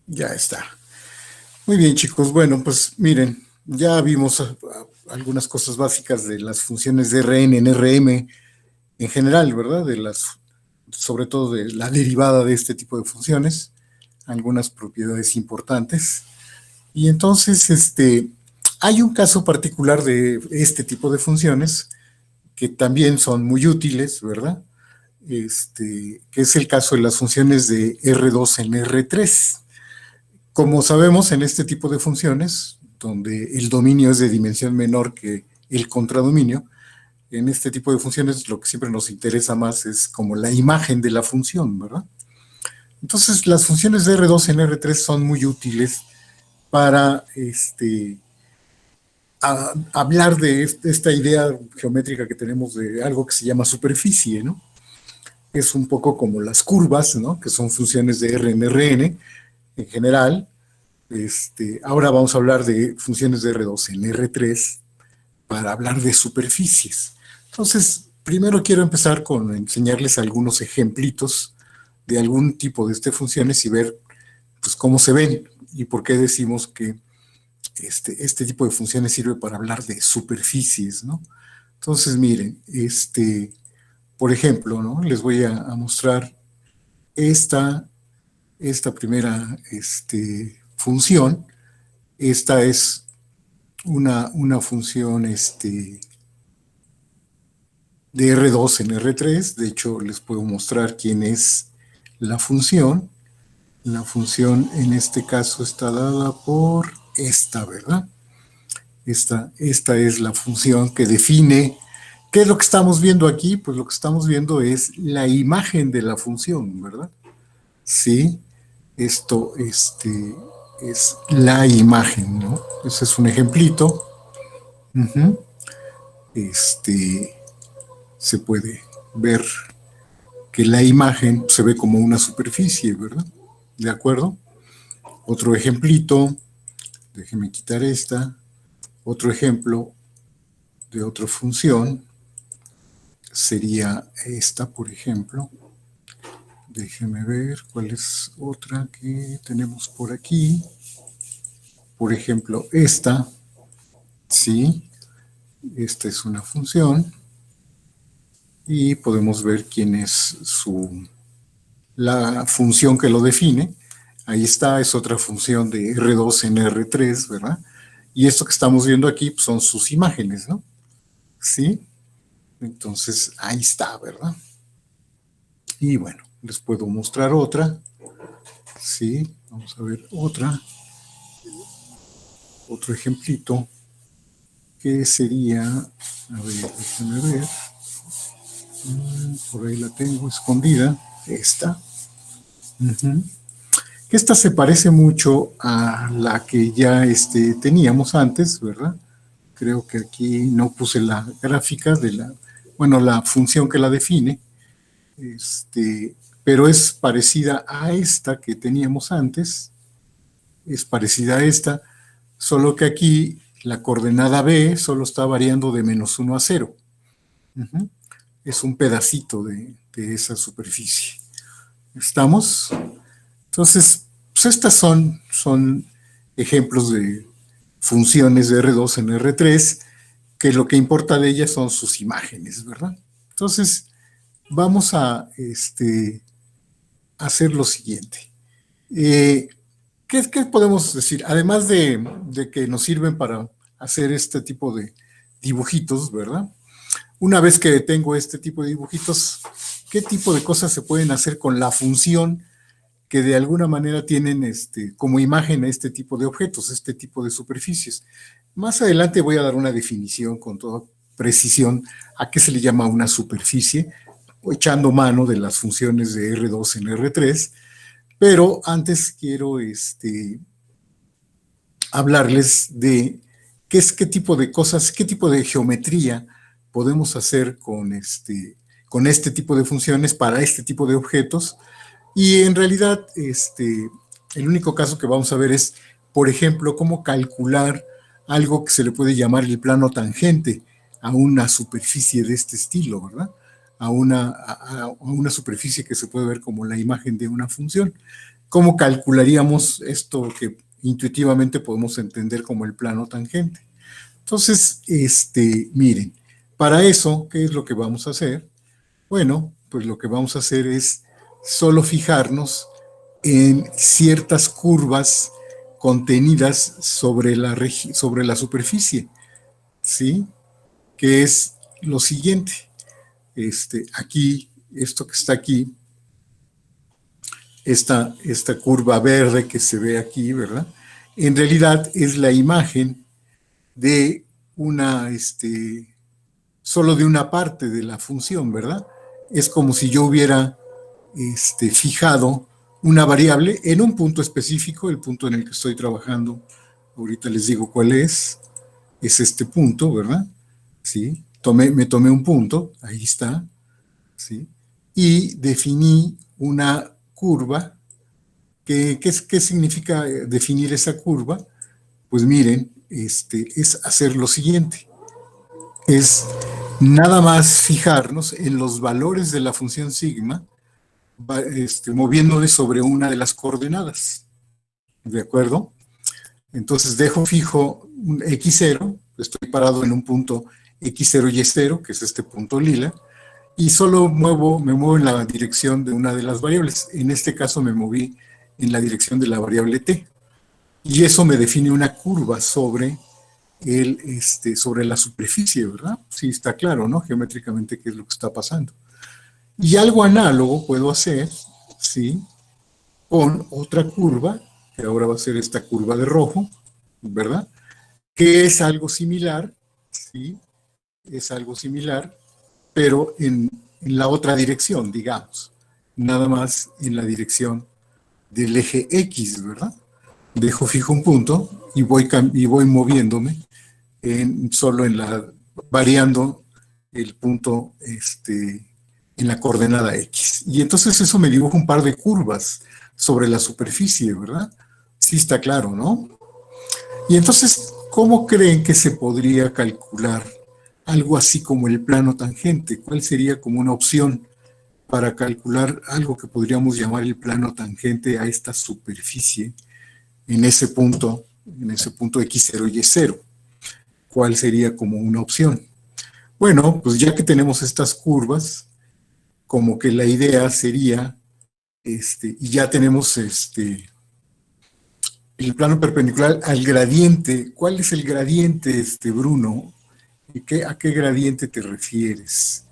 Ya está. Muy bien, chicos. Bueno, pues miren, ya vimos algunas cosas básicas de las funciones de Rn en Rm en general, ¿verdad? Sobre todo de la derivada de este tipo de funciones, algunas propiedades importantes. Y entonces, hay un caso particular de este tipo de funciones que también son muy útiles, ¿verdad? Que es el caso de las funciones de R2 en R3. Como sabemos, en este tipo de funciones, donde el dominio es de dimensión menor que el contradominio, en este tipo de funciones lo que siempre nos interesa más es como la imagen de la función, ¿verdad? Entonces, las funciones de R2 en R3 son muy útiles para hablar de esta idea geométrica que tenemos de algo que se llama superficie, ¿no? Es un poco como las curvas, ¿no? Que son funciones de R en Rn en general. Ahora vamos a hablar de funciones de R2 en R3 para hablar de superficies. Entonces, primero quiero empezar con enseñarles algunos ejemplitos de algún tipo de funciones y ver pues, cómo se ven y por qué decimos que este tipo de funciones sirve para hablar de superficies, ¿no? Entonces, miren, por ejemplo, ¿no? Les voy a mostrar esta, esta primera función. Esta es una función de R2 en R3. De hecho, les puedo mostrar quién es la función. La función en este caso está dada por esta, ¿verdad? Esta es la función que define. ¿Qué es lo que estamos viendo aquí? Pues lo que estamos viendo es la imagen de la función, ¿verdad? Sí, esto es la imagen, ¿no? Ese es un ejemplito. Uh-huh. Este, Se puede ver que la imagen se ve como una superficie, ¿verdad? ¿De acuerdo? Otro ejemplito, déjeme quitar esta. Otro ejemplo de otra función sería esta, por ejemplo. Déjeme ver cuál es otra que tenemos por aquí. Por ejemplo, esta, ¿sí? Esta es una función y podemos ver quién es la función que lo define. Ahí está, es otra función de R2 en R3, ¿verdad? Y esto que estamos viendo aquí pues, son sus imágenes, ¿no? ¿Sí? Entonces, ahí está, ¿verdad? Y bueno, les puedo mostrar otra. Sí, vamos a ver otra. Otro ejemplito que sería, a ver, déjenme ver. Por ahí la tengo escondida. Esta. Uh-huh. Esta se parece mucho a la que ya teníamos antes, ¿verdad? Creo que aquí no puse la gráfica de la función que la define, pero es parecida a esta que teníamos antes, es parecida a esta, solo que aquí la coordenada B solo está variando de -1 a 0. Uh-huh. Es un pedacito de esa superficie. ¿Estamos? Entonces, pues estas son ejemplos de funciones de R2 en R3, que lo que importa de ellas son sus imágenes, ¿verdad? Entonces, vamos a hacer lo siguiente. ¿Qué podemos decir? Además de que nos sirven para hacer este tipo de dibujitos, ¿verdad? Una vez que tengo este tipo de dibujitos, ¿qué tipo de cosas se pueden hacer con la función que de alguna manera tienen como imagen a este tipo de objetos, este tipo de superficies? Más adelante voy a dar una definición con toda precisión a qué se le llama una superficie, echando mano de las funciones de R2 en R3, pero antes quiero hablarles de qué tipo de cosas, qué tipo de geometría podemos hacer con este tipo de funciones para este tipo de objetos. Y en realidad, el único caso que vamos a ver es, por ejemplo, cómo calcular algo que se le puede llamar el plano tangente a una superficie de este estilo, ¿verdad? A una superficie que se puede ver como la imagen de una función. ¿cómo calcularíamos esto que intuitivamente podemos entender como el plano tangente? Entonces, miren, para eso, ¿qué es lo que vamos a hacer? Bueno, pues lo que vamos a hacer es solo fijarnos en ciertas curvas contenidas sobre la superficie, ¿sí? Que es lo siguiente. Aquí, esto que está aquí, esta curva verde que se ve aquí, ¿verdad? En realidad es la imagen de solo de una parte de la función, ¿verdad? Es como si yo hubiera fijado una variable en un punto específico, el punto en el que estoy trabajando. Ahorita les digo cuál es este punto, ¿verdad? ¿Sí? Me tomé un punto, ahí está, ¿sí? Y definí una curva. ¿Qué significa definir esa curva? Pues miren, es hacer lo siguiente, es nada más fijarnos en los valores de la función sigma, moviéndole sobre una de las coordenadas, ¿de acuerdo? Entonces dejo fijo un x0, estoy parado en un punto x0 y y0, que es este punto lila, y solo me muevo en la dirección de una de las variables. En este caso me moví en la dirección de la variable t, y eso me define una curva sobre la superficie, ¿verdad? Sí, está claro, ¿no? Geométricamente qué es lo que está pasando. Y algo análogo puedo hacer, ¿sí? Con otra curva, que ahora va a ser esta curva de rojo, ¿verdad? Que es algo similar, ¿sí? Es algo similar, pero en la otra dirección, digamos. Nada más en la dirección del eje X, ¿verdad? Dejo fijo un punto y voy moviéndome solo variando el punto en la coordenada X. Y entonces eso me dibuja un par de curvas sobre la superficie, ¿verdad? Sí está claro, ¿no? Y entonces, ¿cómo creen que se podría calcular algo así como el plano tangente? ¿Cuál sería como una opción para calcular algo que podríamos llamar el plano tangente a esta superficie en ese punto x0 y y0? ¿Cuál sería como una opción? Bueno, pues ya que tenemos estas curvas, como que la idea sería, y ya tenemos el plano perpendicular al gradiente. ¿Cuál es el gradiente, Bruno? ¿A qué gradiente te refieres?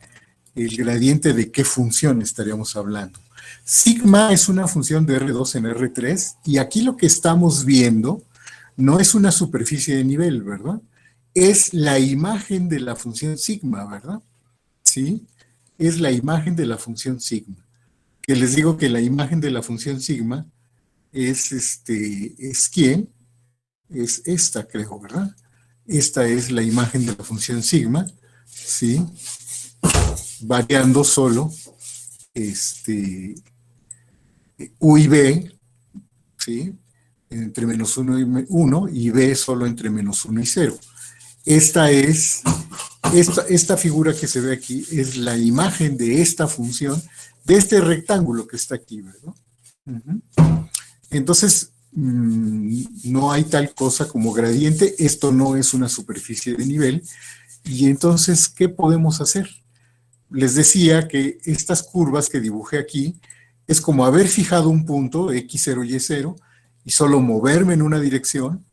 ¿El gradiente de qué función estaríamos hablando? Sigma es una función de R2 en R3, y aquí lo que estamos viendo no es una superficie de nivel, ¿verdad? Es la imagen de la función sigma, ¿verdad? ¿Sí? Es la imagen de la función sigma. Que les digo que la imagen de la función sigma es quién, es esta, creo, ¿verdad? Esta es la imagen de la función sigma, ¿sí? Variando solo u y b, ¿sí? Entre menos 1 y 1, y b solo entre menos 1 y 0. Esta figura que se ve aquí es la imagen de esta función, de este rectángulo que está aquí, ¿verdad? Entonces, no hay tal cosa como gradiente, esto no es una superficie de nivel, y entonces, ¿qué podemos hacer? Les decía que estas curvas que dibujé aquí es como haber fijado un punto, x0 y y0, y solo moverme en una dirección.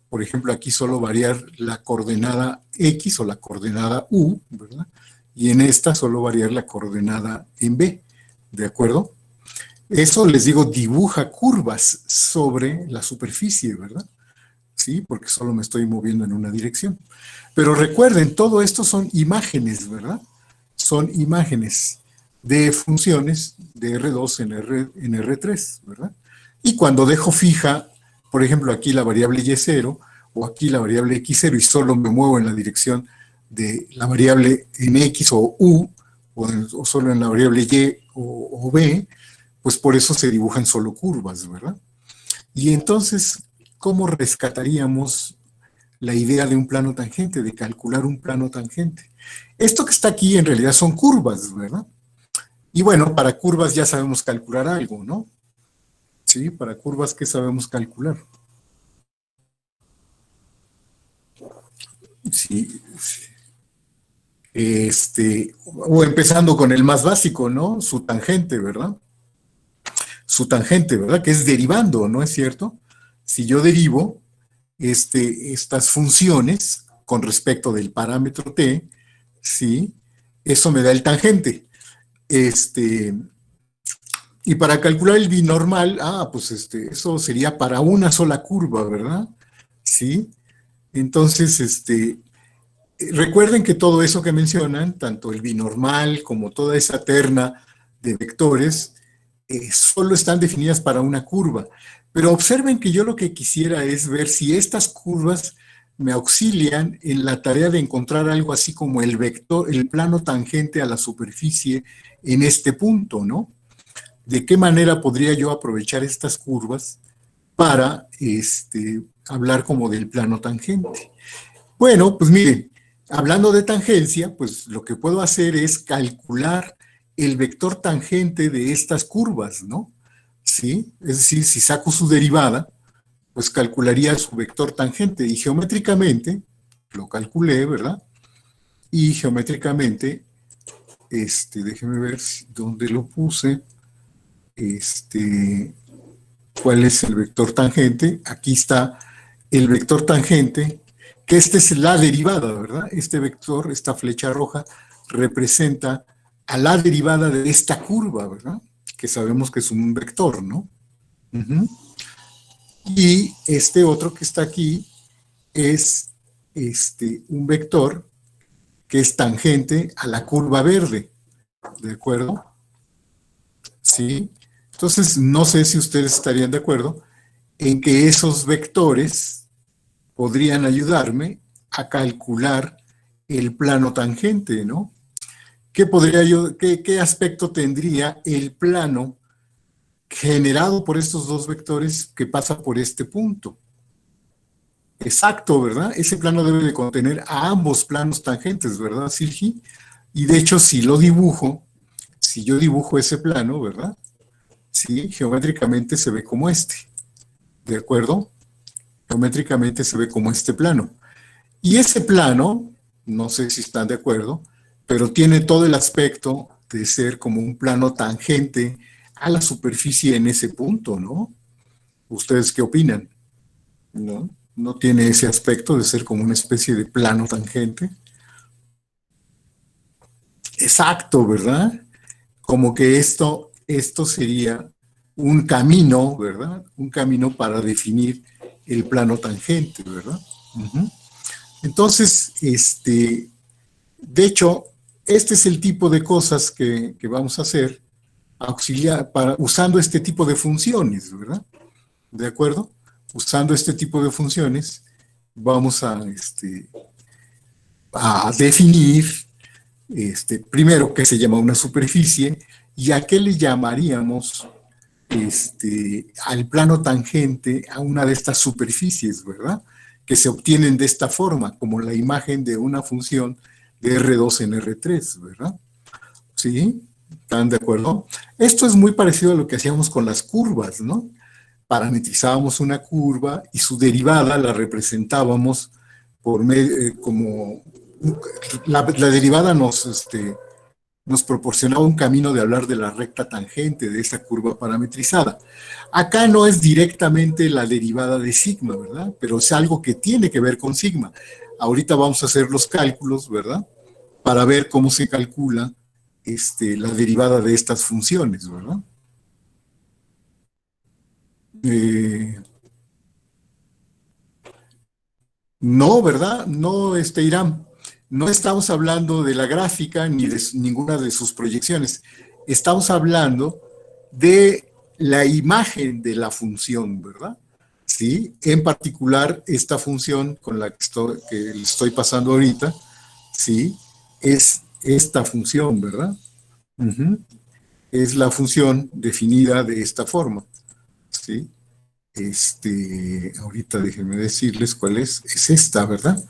Por ejemplo, aquí solo variar la coordenada x o la coordenada u, ¿verdad? Y en esta solo variar la coordenada en b, ¿de acuerdo? Eso, les digo, dibuja curvas sobre la superficie, ¿verdad? Sí, porque solo me estoy moviendo en una dirección. Pero recuerden, todo esto son imágenes, ¿verdad? Son imágenes de funciones de R2 en R3, ¿verdad? Y cuando dejo fija, por ejemplo, aquí la variable y0 o aquí la variable x0, y solo me muevo en la dirección de la variable en x o u, o solo en la variable y o b, pues por eso se dibujan solo curvas, ¿verdad? Y entonces, ¿cómo rescataríamos la idea de un plano tangente, de calcular un plano tangente? Esto que está aquí en realidad son curvas, ¿verdad? Y bueno, para curvas ya sabemos calcular algo, ¿no? ¿sí? Para curvas que sabemos calcular. Sí, sí. O empezando con el más básico, ¿no? Su tangente, ¿verdad? Su tangente, ¿verdad? Que es derivando, ¿no es cierto? Si yo derivo estas funciones con respecto del parámetro t, ¿sí? Eso me da el tangente. Este, y para calcular el binormal, pues eso sería para una sola curva, ¿verdad? Sí. Entonces, recuerden que todo eso que mencionan, tanto el binormal como toda esa terna de vectores, solo están definidas para una curva. Pero observen que yo lo que quisiera es ver si estas curvas me auxilian en la tarea de encontrar algo así como el vector, el plano tangente a la superficie en este punto, ¿no? ¿De qué manera podría yo aprovechar estas curvas para hablar como del plano tangente? Bueno, pues miren, hablando de tangencia, pues lo que puedo hacer es calcular el vector tangente de estas curvas, ¿no? ¿Sí? Es decir, si saco su derivada, pues calcularía su vector tangente y geométricamente, lo calculé, ¿verdad? Y geométricamente, déjeme ver dónde lo puse, cuál es el vector tangente. Aquí está el vector tangente, que esta es la derivada, ¿verdad? Este vector, esta flecha roja, representa a la derivada de esta curva, ¿verdad? Que sabemos que es un vector, ¿no? Uh-huh. Y este otro que está aquí es un vector que es tangente a la curva verde, ¿de acuerdo? Sí. Entonces, no sé si ustedes estarían de acuerdo en que esos vectores podrían ayudarme a calcular el plano tangente, ¿no? ¿Qué aspecto tendría el plano generado por estos dos vectores que pasa por este punto? Exacto, ¿verdad? Ese plano debe de contener a ambos planos tangentes, ¿verdad, Silgi? Y de hecho, si yo dibujo ese plano, ¿verdad? Sí, geométricamente se ve como este, ¿de acuerdo? Geométricamente se ve como este plano. Y ese plano, no sé si están de acuerdo, pero tiene todo el aspecto de ser como un plano tangente a la superficie en ese punto, ¿no? ¿Ustedes qué opinan? ¿No? ¿No tiene ese aspecto de ser como una especie de plano tangente? Exacto, ¿verdad? Como que esto sería un camino, ¿verdad? Un camino para definir el plano tangente, ¿verdad? Uh-huh. Entonces, de hecho, este es el tipo de cosas que vamos a hacer usando este tipo de funciones, ¿verdad? ¿De acuerdo? Usando este tipo de funciones, vamos a definir, primero, qué se llama una superficie y a qué le llamaríamos al plano tangente a una de estas superficies, ¿verdad? Que se obtienen de esta forma, como la imagen de una función de R2 en R3, ¿verdad? ¿Sí? ¿Están de acuerdo? Esto es muy parecido a lo que hacíamos con las curvas, ¿no? Parametrizábamos una curva y su derivada la representábamos como la derivada nos proporcionaba un camino de hablar de la recta tangente de esa curva parametrizada. Acá no es directamente la derivada de sigma, ¿verdad? Pero es algo que tiene que ver con sigma. Ahorita vamos a hacer los cálculos, ¿verdad? Para ver cómo se calcula la derivada de estas funciones, ¿verdad? Eh, no, ¿verdad? No, Irán. No estamos hablando de la gráfica ni de ninguna de sus proyecciones. Estamos hablando de la imagen de la función, ¿verdad? Sí, en particular esta función con la que le estoy pasando ahorita, sí, es esta función, ¿verdad? Uh-huh. Es la función definida de esta forma, ¿sí? Ahorita déjenme decirles cuál es esta, ¿verdad?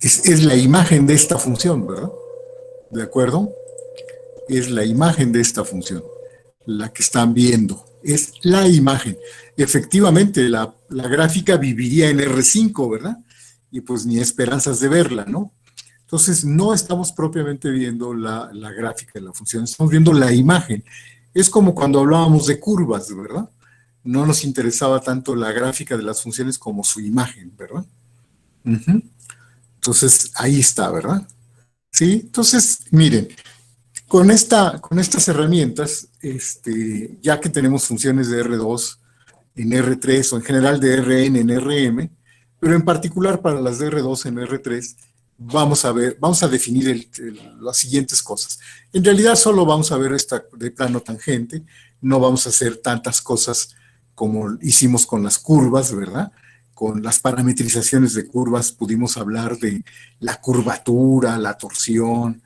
Es la imagen de esta función, ¿verdad? ¿De acuerdo? Es la imagen de esta función, la que están viendo. es la imagen. Efectivamente, la gráfica viviría en R5, ¿verdad? Y pues ni esperanzas de verla, ¿no? Entonces, no estamos propiamente viendo la gráfica de la función, estamos viendo la imagen. Es como cuando hablábamos de curvas, ¿verdad? No nos interesaba tanto la gráfica de las funciones como su imagen, ¿verdad? Ujú. Entonces, ahí está, ¿verdad? Sí, entonces, miren, con estas herramientas, ya que tenemos funciones de R2 en R3 o en general de Rn en Rm, pero en particular para las de R2 en R3, vamos a definir las siguientes cosas. En realidad solo vamos a ver esta de plano tangente, no vamos a hacer tantas cosas como hicimos con las curvas, ¿verdad? Con las parametrizaciones de curvas pudimos hablar de la curvatura, la torsión,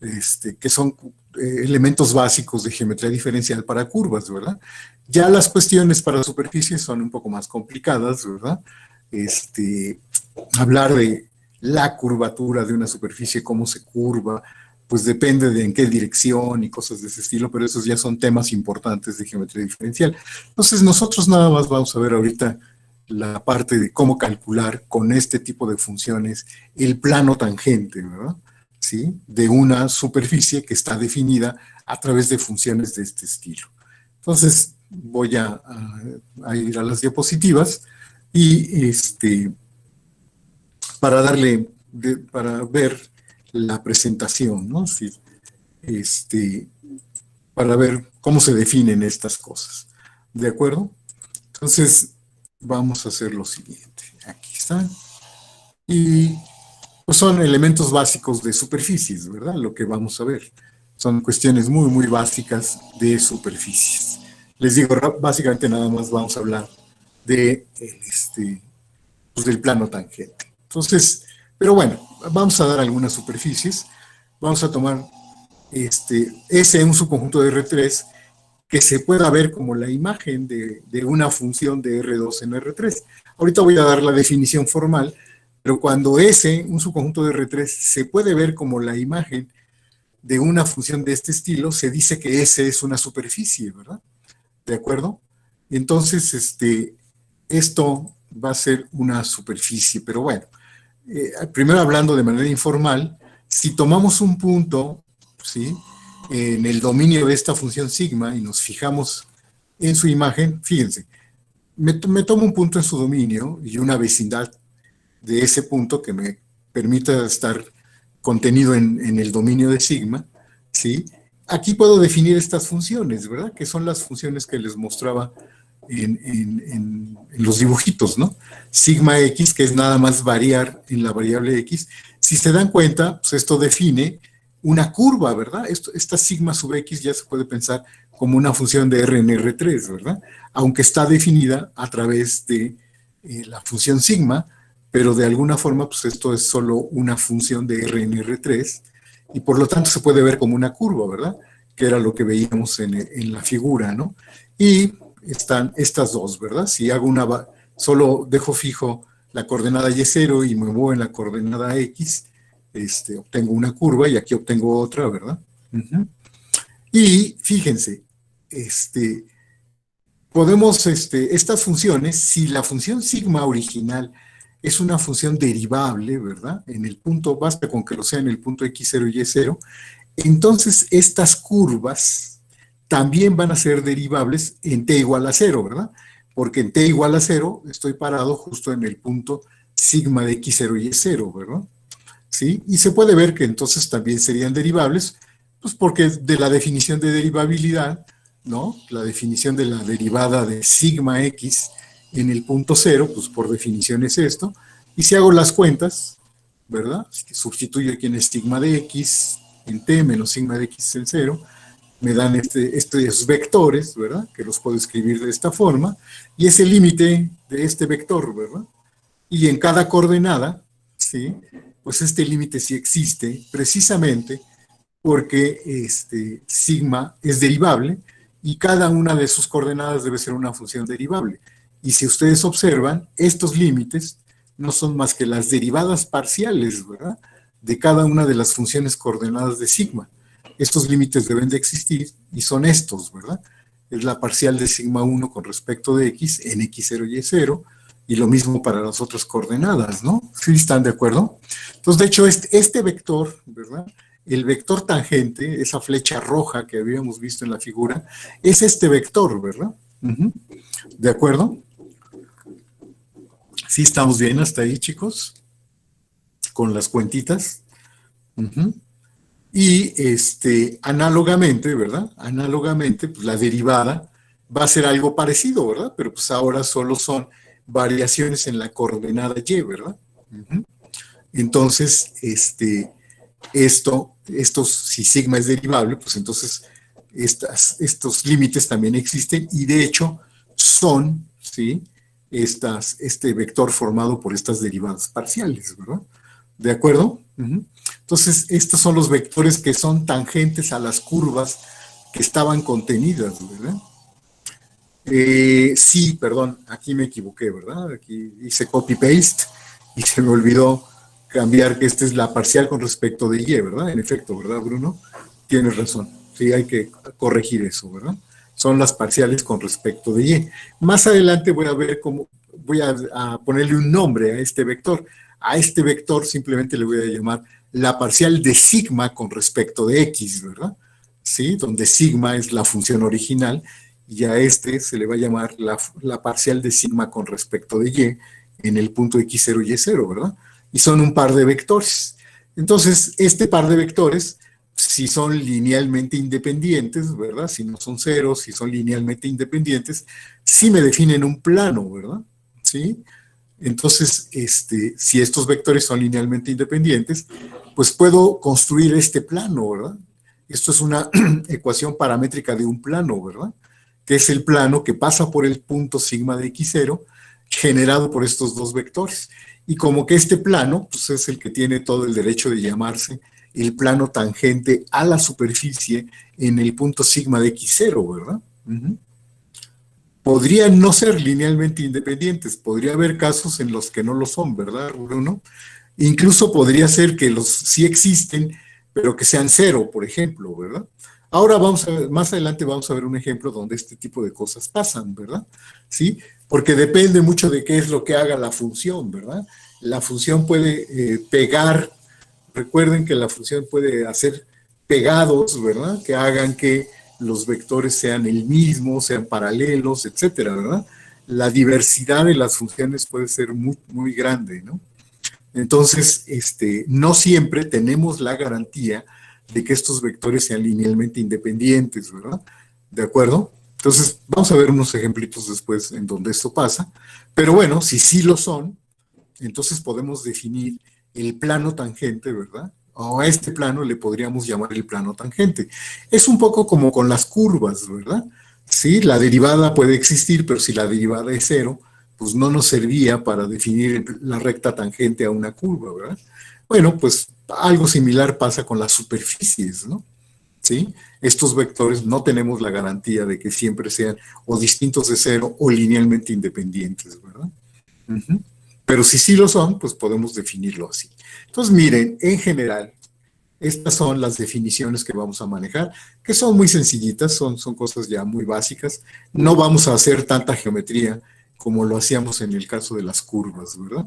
que son elementos básicos de geometría diferencial para curvas, ¿verdad? Ya las cuestiones para superficies son un poco más complicadas, ¿verdad? Hablar de la curvatura de una superficie, cómo se curva, pues depende de en qué dirección y cosas de ese estilo, pero esos ya son temas importantes de geometría diferencial. Entonces nosotros nada más vamos a ver ahorita la parte de cómo calcular con este tipo de funciones el plano tangente, ¿verdad? ¿Sí? De una superficie que está definida a través de funciones de este estilo. Entonces, voy a ir a las diapositivas y para ver la presentación, ¿no? Sí, este, para ver cómo se definen estas cosas. ¿De acuerdo? Entonces, vamos a hacer lo siguiente. Aquí están. Y pues son elementos básicos de superficies, ¿verdad? Lo que vamos a ver. Son cuestiones muy, muy básicas de superficies. Les digo, básicamente nada más vamos a hablar de, pues del plano tangente. Entonces, pero bueno, vamos a dar algunas superficies. Vamos a tomar S, un subconjunto de R3, que se pueda ver como la imagen de una función de R2 en R3. Ahorita voy a dar la definición formal, pero cuando S, un subconjunto de R3, se puede ver como la imagen de una función de este estilo, se dice que S es una superficie, ¿verdad? ¿De acuerdo? Entonces, esto va a ser una superficie, pero bueno, primero hablando de manera informal, si tomamos un punto, ¿sí? En el dominio de esta función sigma y nos fijamos en su imagen, fíjense, me tomo un punto en su dominio y una vecindad de ese punto que me permita estar contenido en el dominio de sigma, ¿sí? Aquí puedo definir estas funciones, ¿verdad? Que son las funciones que les mostraba en los dibujitos, ¿no? Sigma x, que es nada más variar en la variable x. Si se dan cuenta, pues esto define una curva, ¿verdad? Esta sigma sub x ya se puede pensar como una función de R en R3, ¿verdad? Aunque está definida a través de la función sigma, pero de alguna forma, pues esto es solo una función de R en R3, y por lo tanto se puede ver como una curva, ¿verdad? Que era lo que veíamos en la figura, ¿no? Y están estas dos, ¿verdad? Si hago solo dejo fijo la coordenada y0 y me muevo en la coordenada x, obtengo una curva y aquí obtengo otra, ¿verdad? Uh-huh. Y fíjense, podemos, estas funciones, si la función sigma original es una función derivable, ¿verdad? En el punto, basta con que lo sea en el punto x0 y y0, entonces estas curvas también van a ser derivables en t igual a 0, ¿verdad? Porque en t igual a 0 estoy parado justo en el punto sigma de x0 y y0, ¿verdad? ¿Sí? Y se puede ver que entonces también serían derivables, pues porque de la definición de derivabilidad, ¿no? La definición de la derivada de sigma x en el punto 0, pues por definición es esto. Y si hago las cuentas, ¿verdad? Que sustituyo aquí en el sigma de x en t menos sigma de x en 0, me dan estos vectores, ¿verdad? Que los puedo escribir de esta forma, y es el límite de este vector, ¿verdad? Y en cada coordenada, ¿sí? Pues este límite sí existe, precisamente porque sigma es derivable y cada una de sus coordenadas debe ser una función derivable. Y si ustedes observan, estos límites no son más que las derivadas parciales, ¿verdad? De cada una de las funciones coordenadas de sigma. Estos límites deben de existir y son estos, ¿verdad? es la parcial de sigma 1 con respecto de x en x0 y y0, y lo mismo para las otras coordenadas, ¿no? ¿Sí están de acuerdo? Entonces, de hecho, este vector, ¿verdad? El vector tangente, esa flecha roja que habíamos visto en la figura, es este vector, ¿verdad? ¿De acuerdo? ¿Sí estamos bien hasta ahí, chicos? Con las cuentitas. Y análogamente, ¿verdad? Análogamente, pues la derivada va a ser algo parecido, ¿verdad? Pero pues ahora solo son variaciones en la coordenada y, ¿verdad? Entonces, si sigma es derivable, pues entonces estos límites también existen y de hecho son, ¿sí? Este vector formado por estas derivadas parciales, ¿verdad? ¿De acuerdo? Entonces, estos son los vectores que son tangentes a las curvas que estaban contenidas, ¿verdad? Sí, perdón, aquí me equivoqué, ¿verdad? Aquí hice copy-paste y se me olvidó cambiar que esta es la parcial con respecto de y, ¿verdad? En efecto, ¿verdad, Bruno? Tienes razón. Sí, hay que corregir eso, ¿verdad? Son las parciales con respecto de y. Más adelante voy a ver cómo, voy a ponerle un nombre a este vector. A este vector simplemente le voy a llamar la parcial de sigma con respecto de x, ¿verdad? ¿Sí? Donde sigma es la función original y a este se le va a llamar la parcial de sigma con respecto de y en el punto x0 y y0, ¿verdad? Y son un par de vectores. Entonces, este par de vectores, si son linealmente independientes, ¿verdad? Si no son ceros, si son linealmente independientes, sí me definen un plano, ¿verdad? ¿Sí? Entonces, si estos vectores son linealmente independientes, pues puedo construir este plano, ¿verdad? Esto es una ecuación paramétrica de un plano, ¿verdad? Que es el plano que pasa por el punto sigma de x0 generado por estos dos vectores. Y como que este plano, pues es el que tiene todo el derecho de llamarse el plano tangente a la superficie en el punto sigma de x0, ¿verdad? Podrían no ser linealmente independientes, podría haber casos en los que no lo son, ¿verdad, Bruno? Incluso podría ser que los sí existen, pero que sean cero, por ejemplo, ¿verdad? Ahora más adelante vamos a ver un ejemplo donde este tipo de cosas pasan, ¿verdad? ¿Sí? Porque depende mucho de qué es lo que haga la función, ¿verdad? La función puede pegar, recuerden que la función puede hacer pegados, ¿verdad? Que hagan que los vectores sean el mismo, sean paralelos, etcétera, ¿verdad? La diversidad de las funciones puede ser muy, muy grande, ¿no? Entonces, no siempre tenemos la garantía de que estos vectores sean linealmente independientes, ¿verdad? ¿De acuerdo? Entonces, vamos a ver unos ejemplitos después en donde esto pasa. Pero bueno, si sí lo son, entonces podemos definir el plano tangente, ¿verdad? O a este plano le podríamos llamar el plano tangente. Es un poco como con las curvas, ¿verdad? Sí, la derivada puede existir, pero si la derivada es cero, pues no nos servía para definir la recta tangente a una curva, ¿verdad? Bueno, pues algo similar pasa con las superficies, ¿no? ¿Sí? Estos vectores no tenemos la garantía de que siempre sean o distintos de cero o linealmente independientes, ¿verdad? Pero si sí lo son, pues podemos definirlo así. Entonces, miren, en general, estas son las definiciones que vamos a manejar, que son muy sencillitas, son cosas ya muy básicas. No vamos a hacer tanta geometría como lo hacíamos en el caso de las curvas, ¿verdad?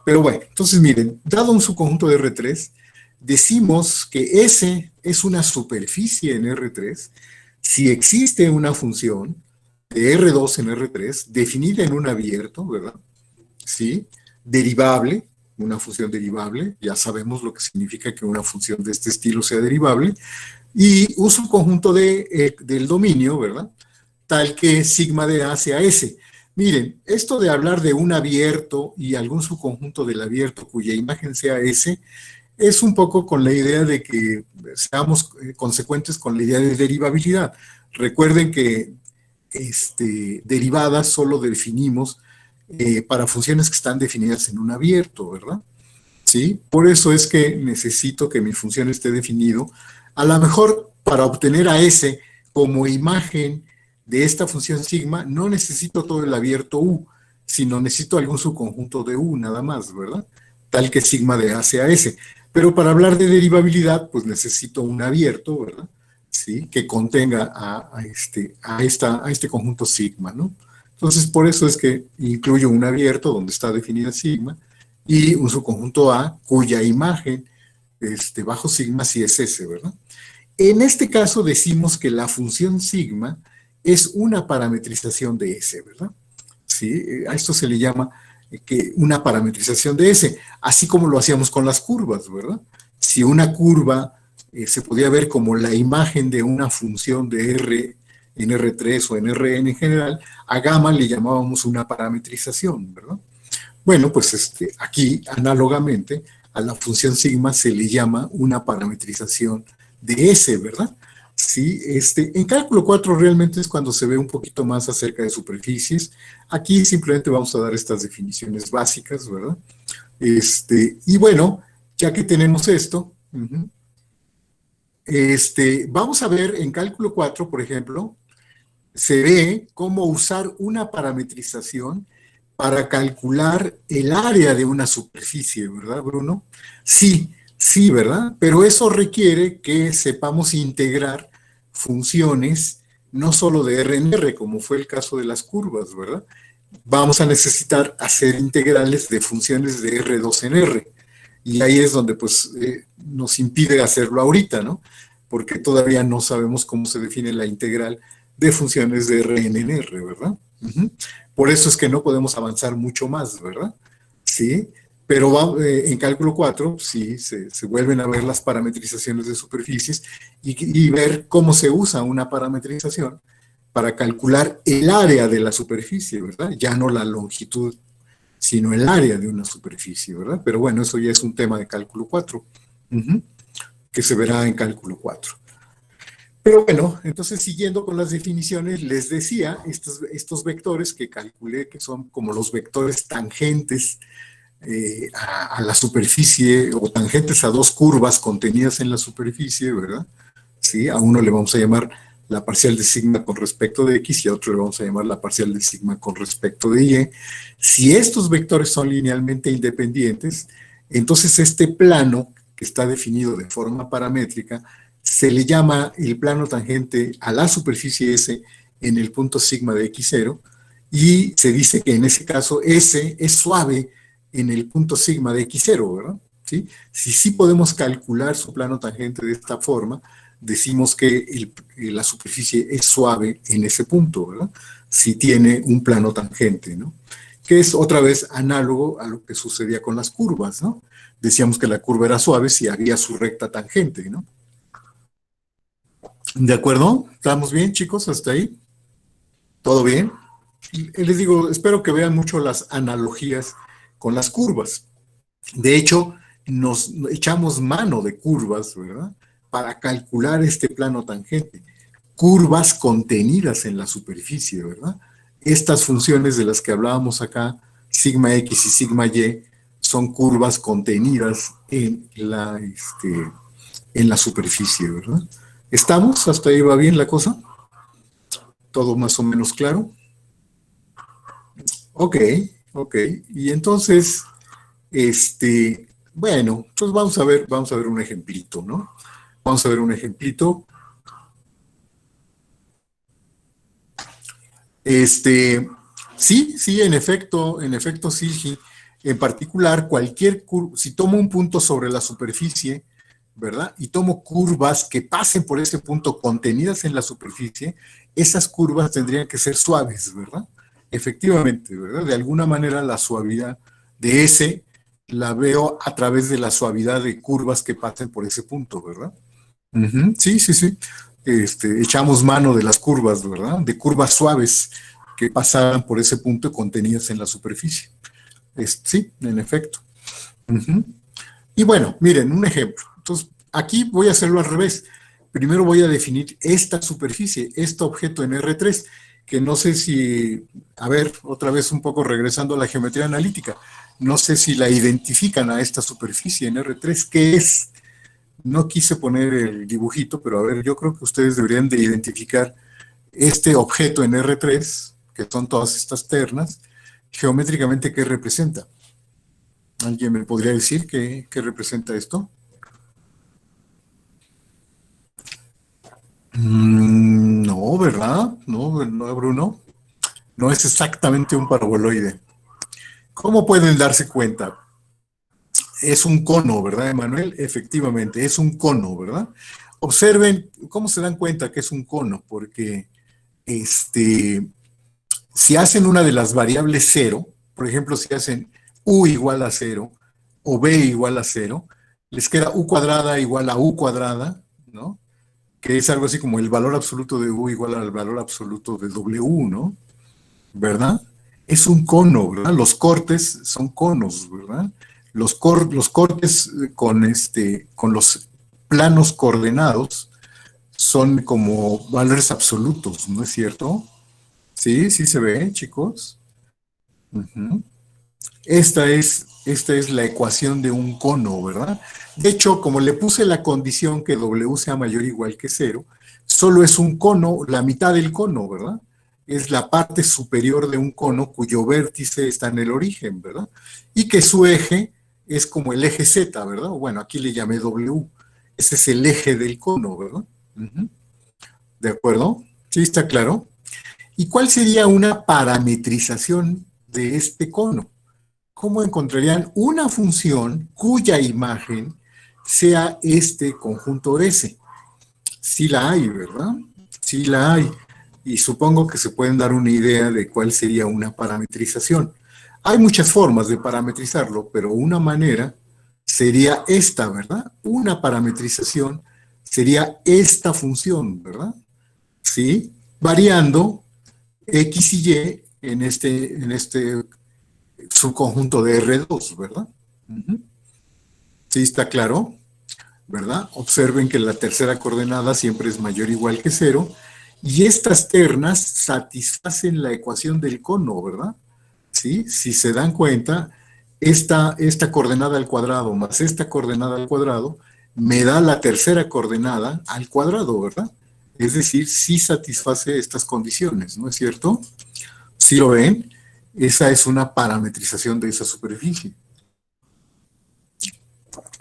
Pero bueno, entonces miren, dado un subconjunto de R3, decimos que S es una superficie en R3 si existe una función de R2 en R3 definida en un abierto, ¿verdad? ¿Sí? Derivable, una función derivable, ya sabemos lo que significa que una función de este estilo sea derivable, y un subconjunto del dominio, ¿verdad? Tal que sigma de A sea S. Miren, esto de hablar de un abierto y algún subconjunto del abierto cuya imagen sea S, es un poco con la idea de que seamos consecuentes con la idea de derivabilidad. Recuerden que derivadas solo definimos para funciones que están definidas en un abierto, ¿verdad? ¿Sí? Por eso es que necesito que mi función esté definido. A lo mejor para obtener a S como imagen de esta función sigma, no necesito todo el abierto U, sino necesito algún subconjunto de U nada más, ¿verdad? Tal que sigma de A sea S. Pero para hablar de derivabilidad, pues necesito un abierto, ¿verdad? ¿sí? Que contenga a este conjunto sigma, ¿no? Entonces, por eso es que incluyo un abierto donde está definida sigma y un subconjunto A cuya imagen bajo sigma sí es ese, ¿verdad? En este caso decimos que la función sigma es una parametrización de S, ¿verdad? ¿Sí? A esto se le llama que una parametrización de S, así como lo hacíamos con las curvas, ¿verdad? Si una curva se podía ver como la imagen de una función de R en R3 o en Rn en general, a gamma le llamábamos una parametrización, ¿verdad? Bueno, pues aquí análogamente a la función sigma se le llama una parametrización de S, ¿verdad? Sí, en cálculo 4 realmente es cuando se ve un poquito más acerca de superficies. Aquí simplemente vamos a dar estas definiciones básicas, ¿verdad? Y bueno, ya que tenemos esto, vamos a ver en cálculo 4, por ejemplo, se ve cómo usar una parametrización para calcular el área de una superficie, ¿verdad, Bruno? Sí, sí, ¿verdad? Pero eso requiere que sepamos integrar funciones no solo de R en R, como fue el caso de las curvas, ¿verdad? Vamos a necesitar hacer integrales de funciones de R2 en R. Y ahí es donde pues nos impide hacerlo ahorita, ¿no? Porque todavía no sabemos cómo se define la integral de funciones de Rn en R, ¿verdad? Por eso es que no podemos avanzar mucho más, ¿verdad? Sí, pero en cálculo 4 sí, se vuelven a ver las parametrizaciones de superficies y ver cómo se usa una parametrización para calcular el área de la superficie, ¿verdad? Ya no la longitud, sino el área de una superficie, ¿verdad? Pero bueno, eso ya es un tema de cálculo 4, que se verá en cálculo 4. Pero bueno, entonces siguiendo con las definiciones, les decía, estos vectores que calculé que son como los vectores tangentes a la superficie o tangentes a dos curvas contenidas en la superficie, ¿verdad? ¿Sí? A uno le vamos a llamar la parcial de sigma con respecto de x y a otro le vamos a llamar la parcial de sigma con respecto de y. Si estos vectores son linealmente independientes, entonces este plano que está definido de forma paramétrica se le llama el plano tangente a la superficie S en el punto sigma de x0 y se dice que en ese caso S es suave en el punto sigma de x0, ¿verdad? ¿Sí? Si sí podemos calcular su plano tangente de esta forma, decimos que la superficie es suave en ese punto, ¿verdad? Si tiene un plano tangente, ¿no? Que es otra vez análogo a lo que sucedía con las curvas, ¿no? Decíamos que la curva era suave si había su recta tangente, ¿no? ¿De acuerdo? ¿Estamos bien, chicos? ¿Hasta ahí? ¿Todo bien? Les digo, espero que vean mucho las analogías con las curvas. De hecho, nos echamos mano de curvas, ¿verdad? Para calcular este plano tangente. Curvas contenidas en la superficie, ¿verdad? Estas funciones de las que hablábamos acá, sigma x y sigma y, son curvas contenidas en la superficie, ¿verdad? ¿Estamos? ¿Hasta ahí va bien la cosa? ¿Todo más o menos claro? Ok, ok. Y entonces, bueno, entonces vamos a ver un ejemplito, ¿no? Vamos a ver un ejemplito. Sí, sí, en efecto, sí, sí. En particular, cualquier curva, si tomo un punto sobre la superficie, ¿verdad? Y tomo curvas que pasen por ese punto contenidas en la superficie, esas curvas tendrían que ser suaves, ¿verdad? Efectivamente, ¿verdad? De alguna manera la suavidad de ese la veo a través de la suavidad de curvas que pasen por ese punto, ¿verdad? Sí, sí, sí. Echamos mano de las curvas, ¿verdad? De curvas suaves que pasaban por ese punto contenidas en la superficie. Sí, en efecto. Ujú. Y bueno, miren, un ejemplo. Entonces, aquí voy a hacerlo al revés. Primero voy a definir esta superficie, este objeto en R3, que no sé si, a ver, otra vez un poco regresando a la geometría analítica, no sé si la identifican a esta superficie en R3, ¿qué es? No quise poner el dibujito, pero a ver, yo creo que ustedes deberían de identificar este objeto en R3, que son todas estas ternas, geométricamente, ¿qué representa? ¿Alguien me podría decir qué representa esto? No, ¿verdad? No, no, Bruno. No es exactamente un paraboloide. ¿Cómo pueden darse cuenta? Es un cono, ¿verdad, Emanuel? Efectivamente, es un cono, ¿verdad? Observen cómo se dan cuenta que es un cono, porque este, si hacen una de las variables cero, por ejemplo, si hacen u igual a cero o b igual a cero, les queda u cuadrada igual a u cuadrada, ¿no? Que es algo así como el valor absoluto de u igual al valor absoluto de w, ¿no? ¿Verdad? Es un cono, ¿verdad? Los cortes son conos, ¿verdad? Los cortes con los planos coordenados son como valores absolutos, ¿no es cierto? Sí, sí se ve, chicos. Ujú. Esta es la ecuación de un cono, ¿verdad? De hecho, como le puse la condición que W sea mayor o igual que cero, solo es un cono, la mitad del cono, ¿verdad? Es la parte superior de un cono cuyo vértice está en el origen, ¿verdad? Y que su eje es como el eje Z, ¿verdad? Bueno, aquí le llamé W. Ese es el eje del cono, ¿verdad? Ujú. ¿De acuerdo? ¿Sí está claro? ¿Y cuál sería una parametrización de este cono? ¿Cómo encontrarían una función cuya imagen sea este conjunto S? Sí la hay, ¿verdad? Sí la hay. Y supongo que se pueden dar una idea de cuál sería una parametrización. Hay muchas formas de parametrizarlo, pero una manera sería esta, ¿verdad? Una parametrización sería esta función, ¿verdad? Sí, variando X y Y en este subconjunto de R2, ¿verdad? Ujú. Sí, está claro, ¿verdad? Observen que la tercera coordenada siempre es mayor o igual que cero, y estas ternas satisfacen la ecuación del cono, ¿verdad? ¿Sí? Si se dan cuenta, esta coordenada al cuadrado más esta coordenada al cuadrado me da la tercera coordenada al cuadrado, ¿verdad? Es decir, sí satisface estas condiciones, ¿no es cierto? Si lo ven, esa es una parametrización de esa superficie,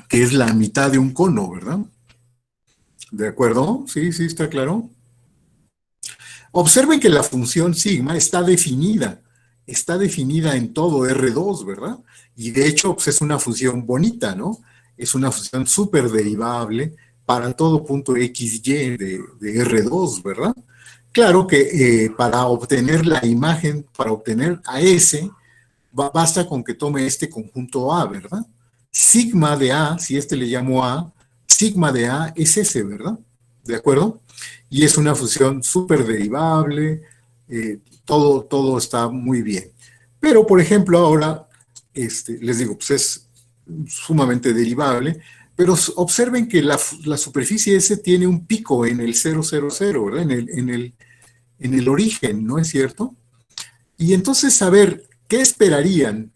que es la mitad de un cono, ¿verdad? ¿De acuerdo? Sí, sí, está claro. Observen que la función sigma está definida en todo R2, ¿verdad? Y de hecho, pues es una función bonita, ¿no? Es una función súper derivable para todo punto XY de R2, ¿verdad? Claro que para obtener la imagen, para obtener a S, basta con que tome este conjunto A, ¿verdad? Sigma de A, si este le llamo A, sigma de A es ese, ¿verdad? ¿De acuerdo? Y es una función súper derivable, todo está muy bien. Pero, por ejemplo, ahora, les digo, pues es sumamente derivable, pero observen que la superficie S tiene un pico en el 000, ¿verdad? En el origen, ¿no es cierto? Y entonces, a ver, ¿qué esperarían?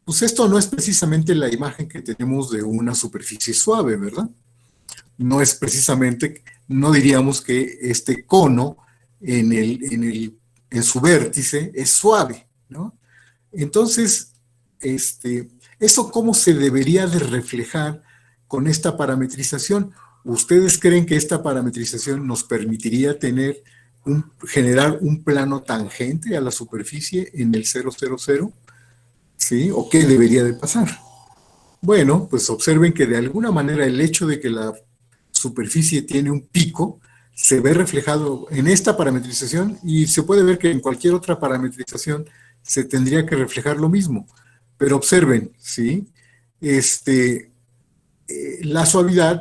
Pues esto no es precisamente la imagen que tenemos de una superficie suave, ¿verdad? No es precisamente, no diríamos que este cono en su vértice es suave, ¿no? Entonces, este, ¿eso cómo se debería de reflejar con esta parametrización? ¿Ustedes creen que esta parametrización nos permitiría generar un plano tangente a la superficie en el 000? ¿Sí? ¿O qué debería de pasar? Bueno, pues observen que de alguna manera el hecho de que la superficie tiene un pico se ve reflejado en esta parametrización y se puede ver que en cualquier otra parametrización se tendría que reflejar lo mismo. Pero observen, ¿sí? Este, la suavidad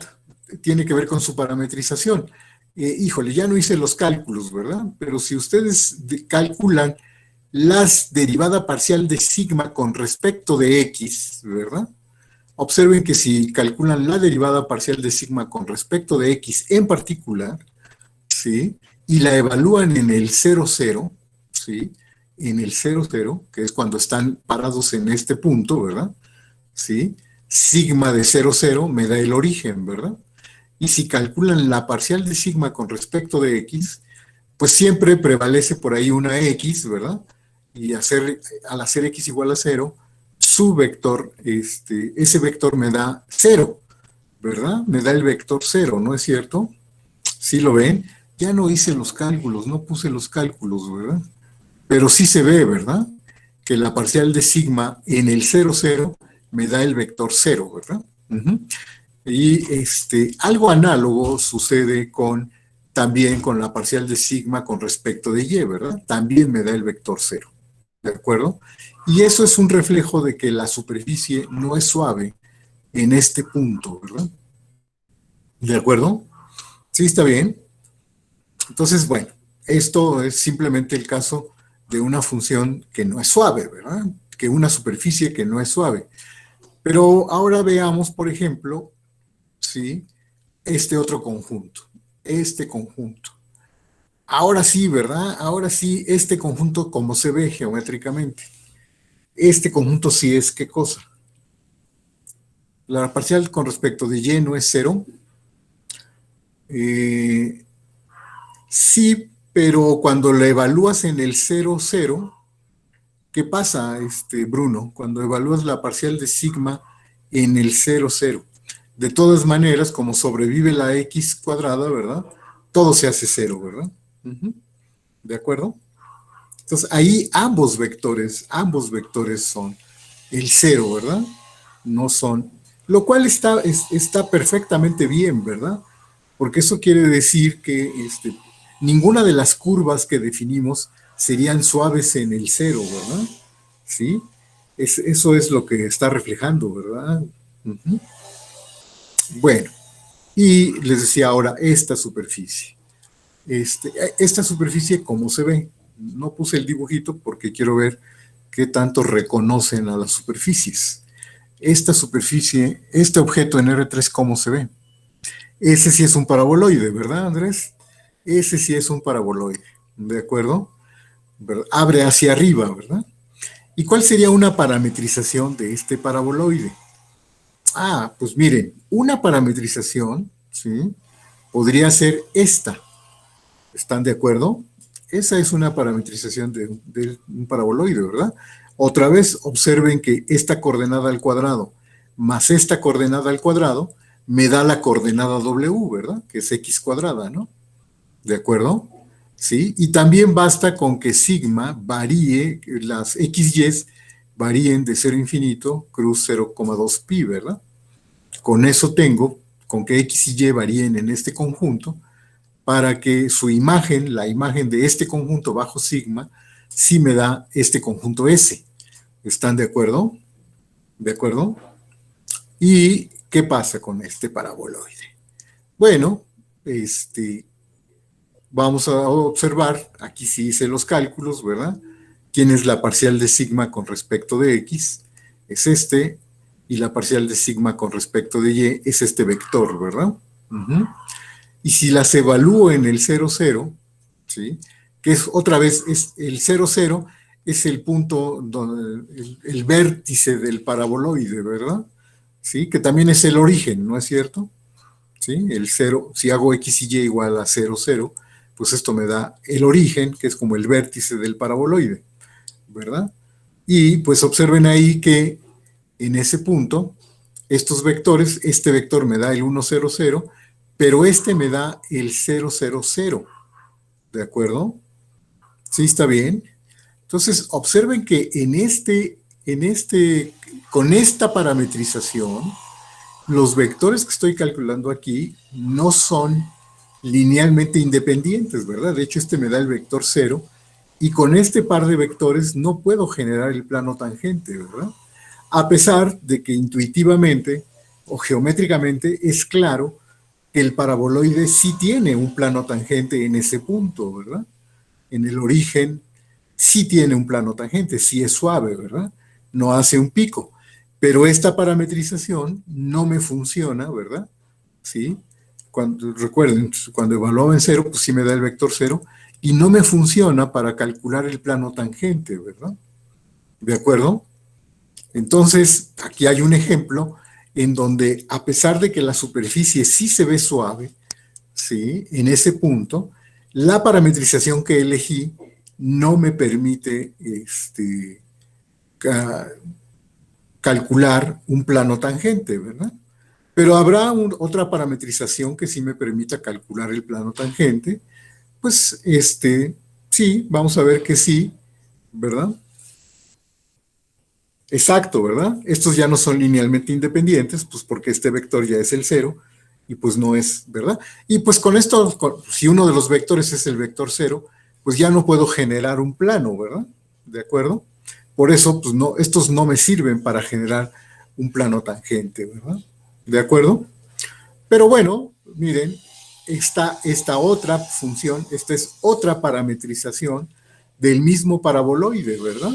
tiene que ver con su parametrización. Híjole, ya no hice los cálculos, ¿verdad? Pero si ustedes calculan las derivada parcial de sigma con respecto de x, ¿verdad? Observen que si calculan la derivada parcial de sigma con respecto de x en particular, ¿sí? Y la evalúan en el 0,0, ¿sí? En el 0,0, que es cuando están parados en este punto, ¿verdad? ¿Sí? Sigma de 0,0 me da el origen, ¿verdad? Y si calculan la parcial de sigma con respecto de x, pues siempre prevalece por ahí una x, ¿verdad? Y al hacer x igual a cero, su vector, ese vector me da cero, ¿verdad? Me da el vector cero, ¿no es cierto? ¿Sí lo ven? Ya no hice los cálculos, no puse los cálculos, ¿verdad? Pero sí se ve, ¿verdad? Que la parcial de sigma en el 0, 0 me da el vector 0, ¿verdad? Uh-huh. Y algo análogo sucede también con la parcial de sigma con respecto de y, ¿verdad? También me da el vector 0, ¿de acuerdo? Y eso es un reflejo de que la superficie no es suave en este punto, ¿verdad? ¿De acuerdo? Sí, está bien. Entonces, bueno, esto es simplemente el caso de una función que no es suave, ¿verdad? Que una superficie que no es suave. Pero ahora veamos, por ejemplo, ¿sí? Este otro conjunto, este conjunto. Ahora sí, ¿verdad? Ahora sí, este conjunto, como se ve geométricamente, este conjunto sí es ¿qué cosa? La parcial con respecto de y no es cero. Eh, sí, pero cuando la evalúas en el 0, 0, ¿qué pasa, Bruno? Cuando evalúas la parcial de sigma en el 0, 0. De todas maneras, como sobrevive la x cuadrada, ¿verdad? Todo se hace cero, ¿verdad? Uh-huh. ¿De acuerdo? Entonces, ahí ambos vectores son el cero, ¿verdad? No son, lo cual está perfectamente bien, ¿verdad? Porque eso quiere decir que ninguna de las curvas que definimos serían suaves en el cero, ¿verdad? ¿Sí? Eso es lo que está reflejando, ¿verdad? Uh-huh. Bueno, y les decía ahora esta superficie. Esta superficie, ¿cómo se ve? No puse el dibujito porque quiero ver qué tanto reconocen a las superficies. Esta superficie, este objeto en R3, ¿cómo se ve? Ese sí es un paraboloide, ¿verdad, Andrés? Ese sí es un paraboloide, ¿de acuerdo? Abre hacia arriba, ¿verdad? ¿Y cuál sería una parametrización de este paraboloide? Ah, pues miren, una parametrización, ¿sí? Podría ser esta. ¿Están de acuerdo? Esa es una parametrización de un paraboloide, ¿verdad? Otra vez, observen que esta coordenada al cuadrado más esta coordenada al cuadrado me da la coordenada W, ¿verdad? Que es x cuadrada, ¿no? ¿De acuerdo? ¿Sí? Y también basta con que sigma varíe, las xy's varíen de 0 a infinito, cruz 0,2 pi, ¿verdad? Con eso tengo, con que x y y varíen en este conjunto, para que su imagen, la imagen de este conjunto bajo sigma, sí me da este conjunto S. ¿Están de acuerdo? ¿De acuerdo? ¿Y qué pasa con este paraboloide? Bueno, vamos a observar, aquí sí hice los cálculos, ¿verdad? ¿Quién es la parcial de sigma con respecto de x? Es este, y la parcial de sigma con respecto de y es este vector, ¿verdad? Uh-huh. Y si las evalúo en el 0, 0, ¿sí? Que es otra vez, es el 0, 0 es el punto, el vértice del paraboloide, ¿verdad? ¿Sí? Que también es el origen, ¿no es cierto? ¿Sí? El 0, si hago x y y igual a 0, 0, pues esto me da el origen, que es como el vértice del paraboloide, ¿verdad? Y pues observen ahí que en ese punto, estos vectores, este vector me da el 1, 0, 0, pero este me da el 0, 0, 0, ¿de acuerdo? ¿Sí está bien? Entonces, observen que con esta parametrización, los vectores que estoy calculando aquí no son linealmente independientes, ¿verdad? De hecho, este me da el vector 0, y con este par de vectores no puedo generar el plano tangente, ¿verdad? A pesar de que intuitivamente o geométricamente es claro que el paraboloide sí tiene un plano tangente en ese punto, ¿verdad? En el origen sí tiene un plano tangente, sí es suave, ¿verdad? No hace un pico. Pero esta parametrización no me funciona, ¿verdad? ¿Sí? Recuerden, cuando evaluaba en cero, pues sí me da el vector cero, y no me funciona para calcular el plano tangente, ¿verdad? ¿De acuerdo? Entonces, aquí hay un ejemplo en donde, a pesar de que la superficie sí se ve suave, ¿sí? En ese punto, la parametrización que elegí no me permite ca calcular un plano tangente, ¿verdad? Pero habrá otra parametrización que sí me permita calcular el plano tangente, Pues, sí, vamos a ver que sí, ¿verdad? Exacto, ¿verdad? Estos ya no son linealmente independientes, pues porque este vector ya es el cero y pues no es, ¿verdad? Y pues con esto, si uno de los vectores es el vector cero, pues ya no puedo generar un plano, ¿verdad? ¿De acuerdo? Por eso, pues no, estos no me sirven para generar un plano tangente, ¿verdad? ¿De acuerdo? Pero bueno, miren, esta otra función, esta es otra parametrización del mismo paraboloide, ¿verdad?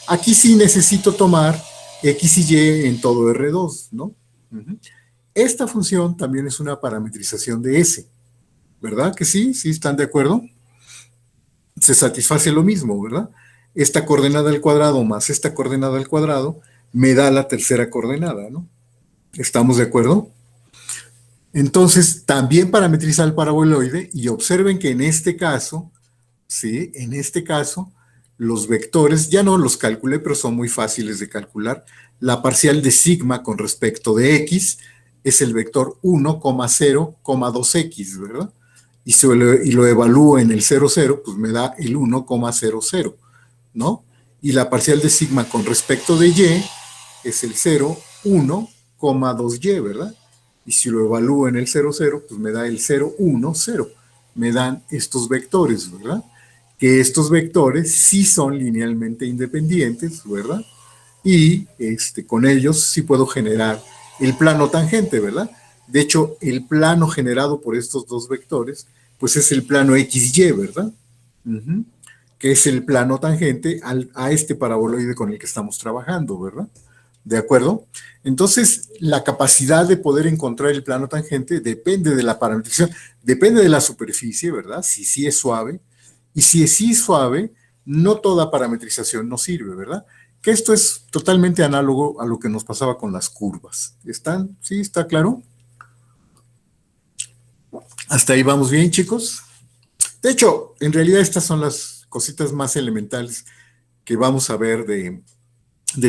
Aquí sí necesito tomar x y y en todo R2, ¿no? Uh-huh. Esta función también es una parametrización de S, ¿verdad? Que sí, sí están de acuerdo. Se satisface lo mismo, ¿verdad? Esta coordenada al cuadrado más esta coordenada al cuadrado me da la tercera coordenada, ¿no? ¿Estamos de acuerdo? Entonces, también parametriza el paraboloide y observen que en este caso, ¿sí? En este caso, los vectores, ya no los calculé, pero son muy fáciles de calcular. La parcial de sigma con respecto de x es el vector 1,0,2x, ¿verdad? Y lo evalúo en el 0,0, pues me da el 1,00, ¿no? Y la parcial de sigma con respecto de y es el 0,1,2y, ¿verdad? Y si lo evalúo en el 0,0, pues me da el 0,1,0. Me dan estos vectores, ¿verdad? Que estos vectores sí son linealmente independientes, ¿verdad? Y con ellos sí puedo generar el plano tangente, ¿verdad? De hecho, el plano generado por estos dos vectores, pues es el plano XY, ¿verdad? Uh-huh. Que es el plano tangente a este paraboloide con el que estamos trabajando, ¿verdad? ¿De acuerdo? Entonces, la capacidad de poder encontrar el plano tangente depende de la parametrización, depende de la superficie, ¿verdad? Si sí es suave, y si sí es suave, no toda parametrización nos sirve, ¿verdad? Que esto es totalmente análogo a lo que nos pasaba con las curvas. ¿Están? ¿Sí? ¿Está claro? Hasta ahí vamos bien, chicos. De hecho, en realidad estas son las cositas más elementales que vamos a ver de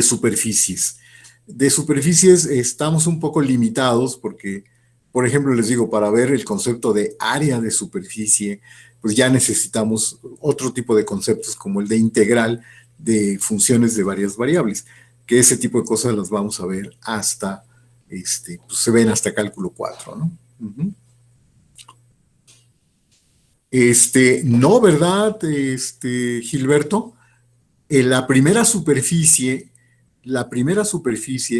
superficies. De superficies estamos un poco limitados porque, por ejemplo, les digo, para ver el concepto de área de superficie, pues ya necesitamos otro tipo de conceptos como el de integral de funciones de varias variables, que ese tipo de cosas las vamos a ver hasta, pues se ven hasta cálculo 4, ¿no? Uh-huh. No, ¿verdad, Gilberto? En la primera superficie,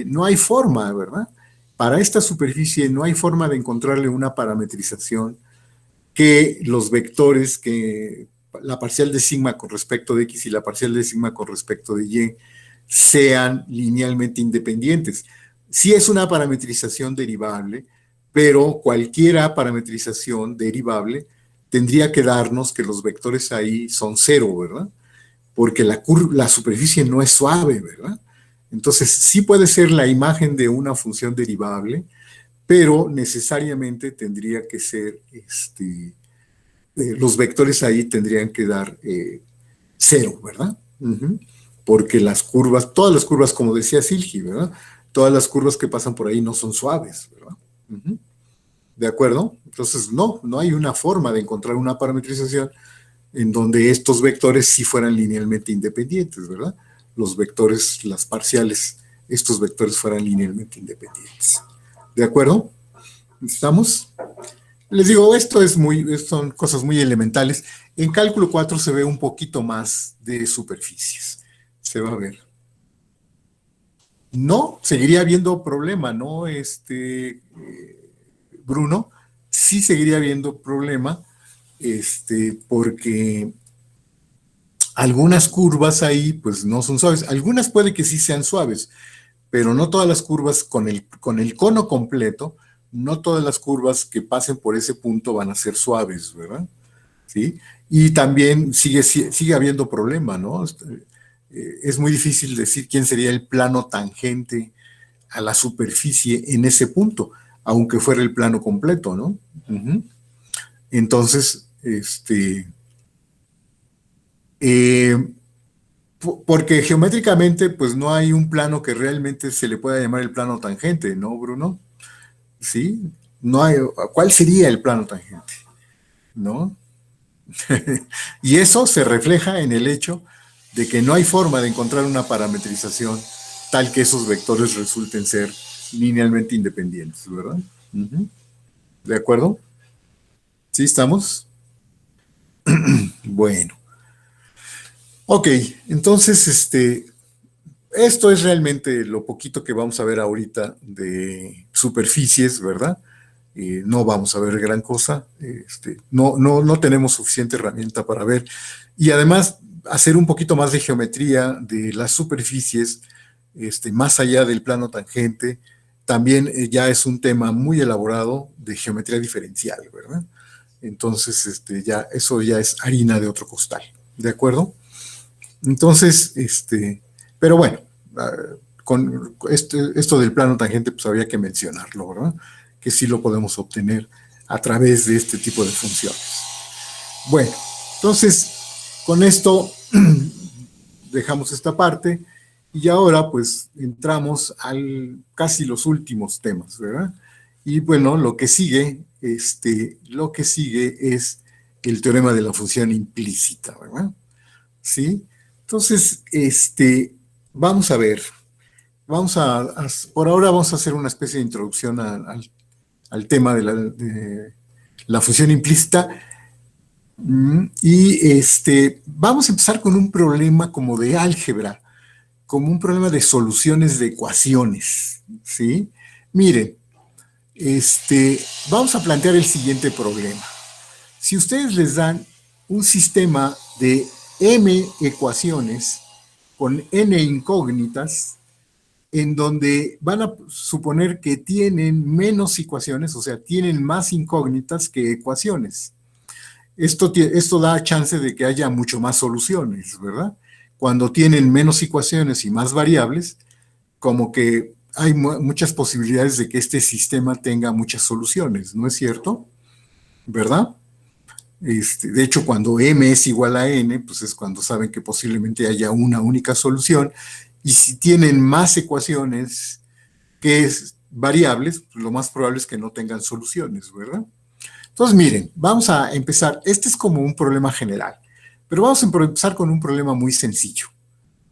no hay forma, ¿verdad? Para esta superficie no hay forma de encontrarle una parametrización que los vectores, que la parcial de sigma con respecto de x y la parcial de sigma con respecto de y sean linealmente independientes. Sí es una parametrización derivable, pero cualquiera parametrización derivable tendría que darnos que los vectores ahí son cero, ¿verdad? Porque la superficie no es suave, ¿verdad? Entonces, sí puede ser la imagen de una función derivable, pero necesariamente tendría que ser, los vectores ahí tendrían que dar cero, ¿verdad? Uh-huh. Porque las curvas, todas las curvas, como decía Silgi, ¿verdad? Todas las curvas que pasan por ahí no son suaves, ¿verdad? Uh-huh. ¿De acuerdo? Entonces, no hay una forma de encontrar una parametrización en donde estos vectores sí fueran linealmente independientes, ¿verdad? Los vectores, las parciales, estos vectores fueran linealmente independientes. ¿De acuerdo? ¿Estamos? Les digo, son cosas muy elementales. En cálculo 4 se ve un poquito más de superficies. Se va a ver. No, seguiría habiendo problema, ¿no? Bruno, sí seguiría habiendo problema, porque algunas curvas ahí, pues no son suaves. Algunas puede que sí sean suaves, pero no todas las curvas con el cono completo, no todas las curvas que pasen por ese punto van a ser suaves, ¿verdad? ¿Sí? Y también sigue habiendo problema, ¿no? Es muy difícil decir quién sería el plano tangente a la superficie en ese punto, aunque fuera el plano completo, ¿no? Uh-huh. Entonces, eh, porque geométricamente, pues no hay un plano que realmente se le pueda llamar el plano tangente, ¿no, Bruno? Sí, no hay. ¿Cuál sería el plano tangente? ¿No? Y eso se refleja en el hecho de que no hay forma de encontrar una parametrización tal que esos vectores resulten ser linealmente independientes, ¿verdad? Ujú. ¿De acuerdo? ¿Sí estamos? Bueno. Ok, entonces, esto es realmente lo poquito que vamos a ver ahorita de superficies, ¿verdad? No vamos a ver gran cosa, no tenemos suficiente herramienta para ver. Y además, hacer un poquito más de geometría de las superficies, más allá del plano tangente, también ya es un tema muy elaborado de geometría diferencial, ¿verdad? Entonces, ya, eso ya es harina de otro costal, ¿de acuerdo? Entonces, pero bueno, ah, con esto del plano tangente, pues había que mencionarlo, ¿verdad? Que sí lo podemos obtener a través de este tipo de funciones. Bueno, entonces, con esto dejamos esta parte y ahora pues entramos al casi los últimos temas, ¿verdad? Y bueno, lo que sigue es el teorema de la función implícita, ¿verdad? ¿Sí? Entonces, vamos a ver, por ahora vamos a hacer una especie de introducción al tema de la función implícita. Y vamos a empezar con un problema como de álgebra, como un problema de soluciones de ecuaciones, ¿sí? Miren, vamos a plantear el siguiente problema. Si ustedes les dan un sistema de m ecuaciones con n incógnitas, en donde van a suponer que tienen menos ecuaciones, o sea, tienen más incógnitas que ecuaciones. Esto da chance de que haya mucho más soluciones, ¿verdad? Cuando tienen menos ecuaciones y más variables, como que hay muchas posibilidades de que este sistema tenga muchas soluciones, ¿no es cierto? ¿Verdad? De hecho, cuando m es igual a n, pues es cuando saben que posiblemente haya una única solución. Y si tienen más ecuaciones que es variables, pues lo más probable es que no tengan soluciones, ¿verdad? Entonces, miren, vamos a empezar. Este es como un problema general, pero vamos a empezar con un problema muy sencillo,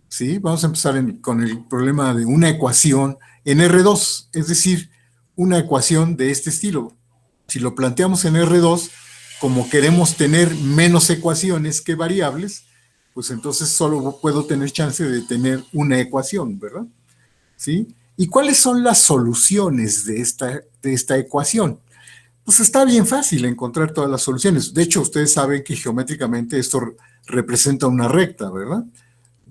¿sí? Vamos a empezar con el problema de una ecuación en R2, es decir, una ecuación de este estilo. Si lo planteamos en R2, como queremos tener menos ecuaciones que variables, pues entonces solo puedo tener chance de tener una ecuación, ¿verdad? ¿Sí? ¿Y cuáles son las soluciones de esta ecuación? Pues está bien fácil encontrar todas las soluciones. De hecho, ustedes saben que geométricamente esto representa una recta, ¿verdad?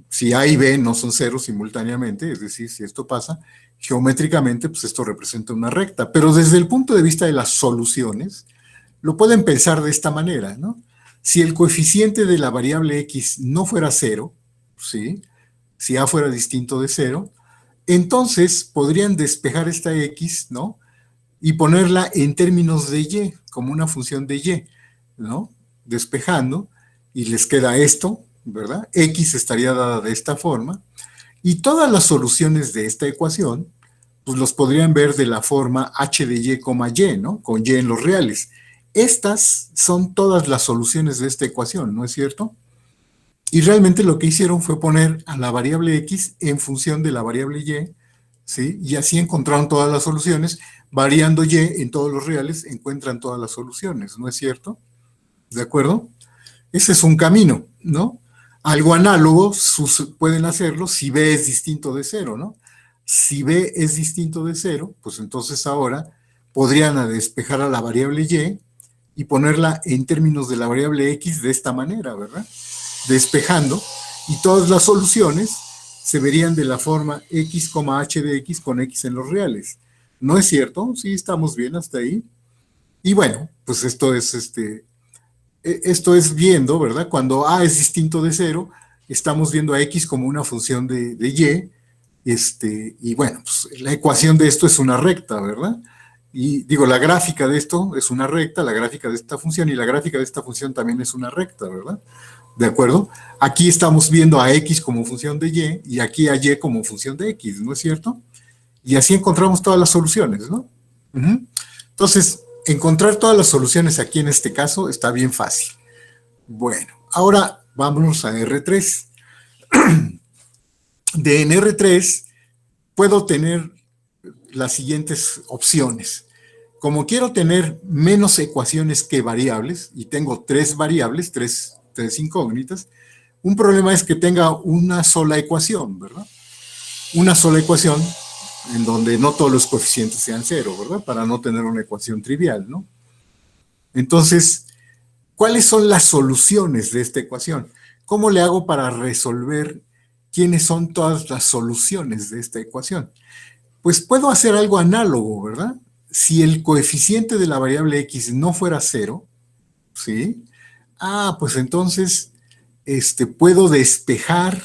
Si A y B no son ceros simultáneamente, es decir, si esto pasa, geométricamente, pues esto representa una recta. Pero desde el punto de vista de las soluciones, lo pueden pensar de esta manera, ¿no? Si el coeficiente de la variable x no fuera cero, ¿sí? Si A fuera distinto de cero, entonces podrían despejar esta x, ¿no? Y ponerla en términos de y, como una función de y, ¿no? Despejando, y les queda esto, ¿verdad? X estaría dada de esta forma, y todas las soluciones de esta ecuación, pues los podrían ver de la forma h de y, y, ¿no? Con y en los reales. Estas son todas las soluciones de esta ecuación, ¿no es cierto? Y realmente lo que hicieron fue poner a la variable x en función de la variable y, ¿sí? Y así encontraron todas las soluciones. Variando y en todos los reales, encuentran todas las soluciones, ¿no es cierto? ¿De acuerdo? Ese es un camino, ¿no? Algo análogo pueden hacerlo si b es distinto de cero, ¿no? Si b es distinto de cero, pues entonces ahora podrían despejar a la variable y ponerla en términos de la variable x de esta manera, ¿verdad? Despejando, y todas las soluciones se verían de la forma x, h de x con x en los reales. ¿No es cierto? Sí, estamos bien hasta ahí. Y bueno, pues esto es viendo, ¿verdad? Cuando a es distinto de cero, estamos viendo a x como una función de y, y bueno, pues la ecuación de esto es una recta, ¿verdad? Y digo, la gráfica de esto es una recta, la gráfica de esta función y la gráfica de esta función también es una recta, ¿verdad? ¿De acuerdo? Aquí estamos viendo a x como función de y aquí a y como función de x, ¿no es cierto? Y así encontramos todas las soluciones, ¿no? Entonces, encontrar todas las soluciones aquí en este caso está bien fácil. Bueno, ahora vámonos a R3. En R3 puedo tener las siguientes opciones. Como quiero tener menos ecuaciones que variables, y tengo tres variables, tres incógnitas, un problema es que tenga una sola ecuación, ¿verdad? Una sola ecuación en donde no todos los coeficientes sean cero, ¿verdad? Para no tener una ecuación trivial, ¿no? Entonces, ¿cuáles son las soluciones de esta ecuación? ¿Cómo le hago para resolver quiénes son todas las soluciones de esta ecuación? Pues puedo hacer algo análogo, ¿verdad? Si el coeficiente de la variable x no fuera cero, ¿sí? Pues entonces puedo despejar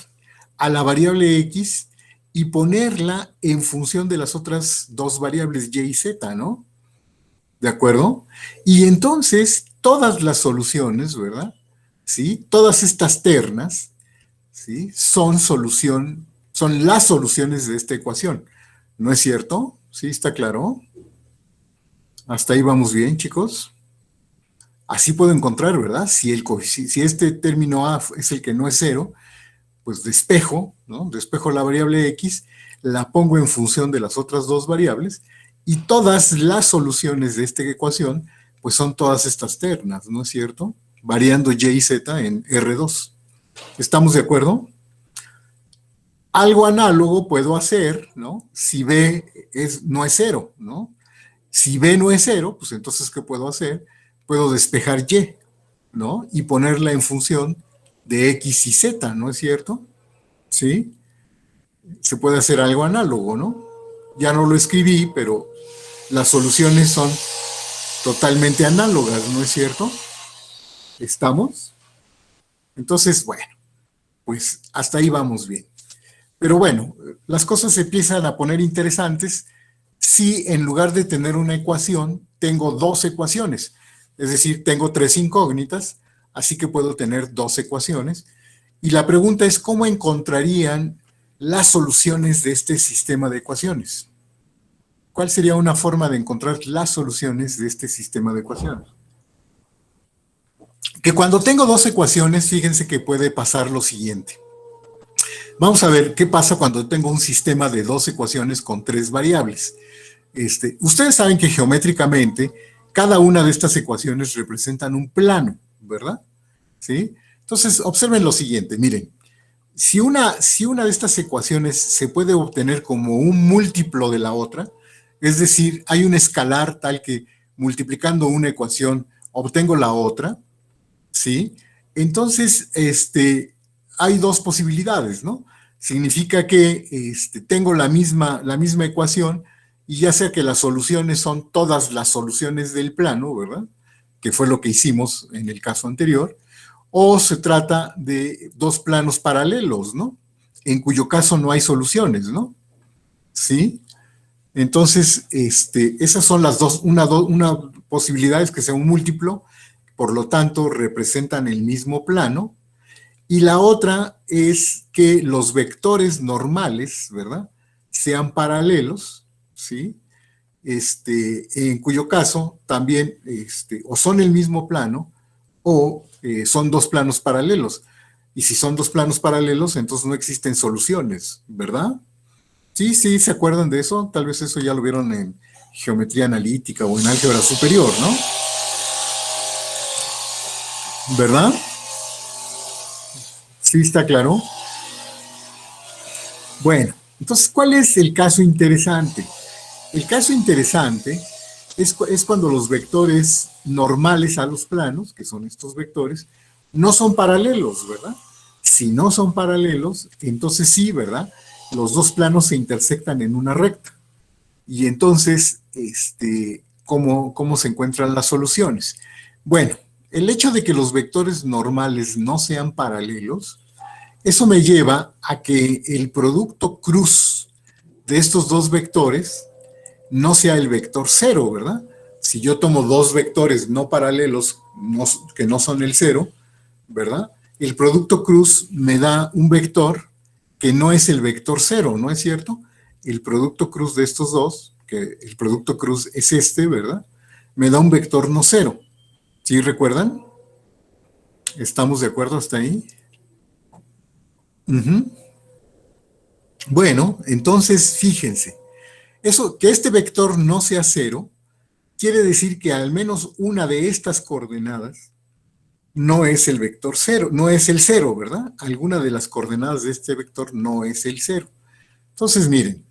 a la variable x y ponerla en función de las otras dos variables y y z, ¿no? ¿De acuerdo? Y entonces todas las soluciones, ¿verdad? ¿Sí? Todas estas ternas, ¿sí? Son las soluciones de esta ecuación. ¿No es cierto? ¿Sí? ¿Está claro? Hasta ahí vamos bien, chicos. Así puedo encontrar, ¿verdad? Si este término A es el que no es cero, pues despejo, ¿no? Despejo la variable x, la pongo en función de las otras dos variables, y todas las soluciones de esta ecuación, pues son todas estas ternas, ¿no es cierto? Variando y y z en R2. ¿Estamos de acuerdo? Algo análogo puedo hacer, ¿no? Si B no es cero, ¿no? Si B no es cero, pues entonces, ¿qué puedo hacer? Puedo despejar Y, ¿no? Y ponerla en función de X y Z, ¿no es cierto? ¿Sí? Se puede hacer algo análogo, ¿no? Ya no lo escribí, pero las soluciones son totalmente análogas, ¿no es cierto? ¿Estamos? Entonces, bueno, pues hasta ahí vamos bien. Pero bueno, las cosas se empiezan a poner interesantes si en lugar de tener una ecuación, tengo dos ecuaciones. Es decir, tengo tres incógnitas, así que puedo tener dos ecuaciones. Y la pregunta es, ¿cómo encontrarían las soluciones de este sistema de ecuaciones? ¿Cuál sería una forma de encontrar las soluciones de este sistema de ecuaciones? Que cuando tengo dos ecuaciones, fíjense que puede pasar lo siguiente. Vamos a ver qué pasa cuando tengo un sistema de dos ecuaciones con tres variables. Ustedes saben que geométricamente cada una de estas ecuaciones representan un plano, ¿verdad? ¿Sí? Entonces, observen lo siguiente, miren, si una de estas ecuaciones se puede obtener como un múltiplo de la otra, es decir, hay un escalar tal que multiplicando una ecuación obtengo la otra, ¿sí? Entonces, hay dos posibilidades, ¿no? Significa que tengo la misma ecuación, y ya sea que las soluciones son todas las soluciones del plano, ¿verdad? Que fue lo que hicimos en el caso anterior, o se trata de dos planos paralelos, ¿no? En cuyo caso no hay soluciones, ¿no? ¿Sí? Entonces, esas son las una posibilidad es que sea un múltiplo, por lo tanto representan el mismo plano, y la otra es que los vectores normales, ¿verdad? Sean paralelos, ¿sí? En cuyo caso también o son el mismo plano o son dos planos paralelos. Y si son dos planos paralelos, entonces no existen soluciones, ¿verdad? Sí, sí, ¿se acuerdan de eso? Tal vez eso ya lo vieron en geometría analítica o en álgebra superior, ¿no? ¿Verdad? Sí, está claro. Bueno, entonces, ¿cuál es el caso interesante? El caso interesante es cuando los vectores normales a los planos, que son estos vectores, no son paralelos, ¿verdad? Si no son paralelos, entonces sí, ¿verdad? Los dos planos se intersectan en una recta. Y entonces, ¿cómo se encuentran las soluciones? Bueno, el hecho de que los vectores normales no sean paralelos, eso me lleva a que el producto cruz de estos dos vectores no sea el vector cero, ¿verdad? Si yo tomo dos vectores no paralelos que no son el cero, ¿verdad? El producto cruz me da un vector que no es el vector cero, ¿no es cierto? El producto cruz de estos dos, que el producto cruz es ¿verdad? Me da un vector no cero. ¿Sí recuerdan? ¿Estamos de acuerdo hasta ahí? Ujú. Bueno, entonces fíjense, eso, que este vector no sea cero, quiere decir que al menos una de estas coordenadas no es el vector cero, no es el cero, ¿verdad? Alguna de las coordenadas de este vector no es el cero. Entonces, miren,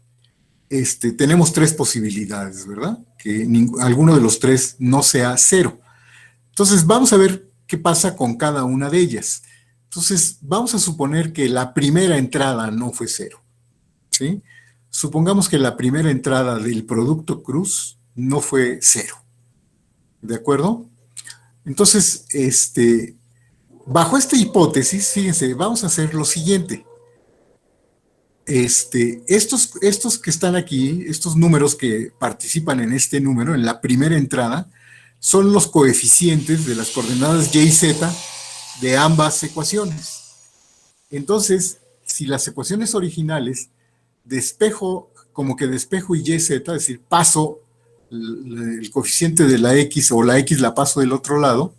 tenemos tres posibilidades, ¿verdad? Que alguno de los tres no sea cero. Entonces, vamos a ver qué pasa con cada una de ellas. Entonces, vamos a suponer que la primera entrada no fue cero, ¿sí? Supongamos que la primera entrada del producto cruz no fue cero, ¿de acuerdo? Entonces, bajo esta hipótesis, fíjense, vamos a hacer lo siguiente. Estos que están aquí, estos números que participan en este número, en la primera entrada, son los coeficientes de las coordenadas y y z de ambas ecuaciones. Entonces, si las ecuaciones originales despejo, como que despejo y z, es decir, paso el coeficiente de la x o la x la paso del otro lado,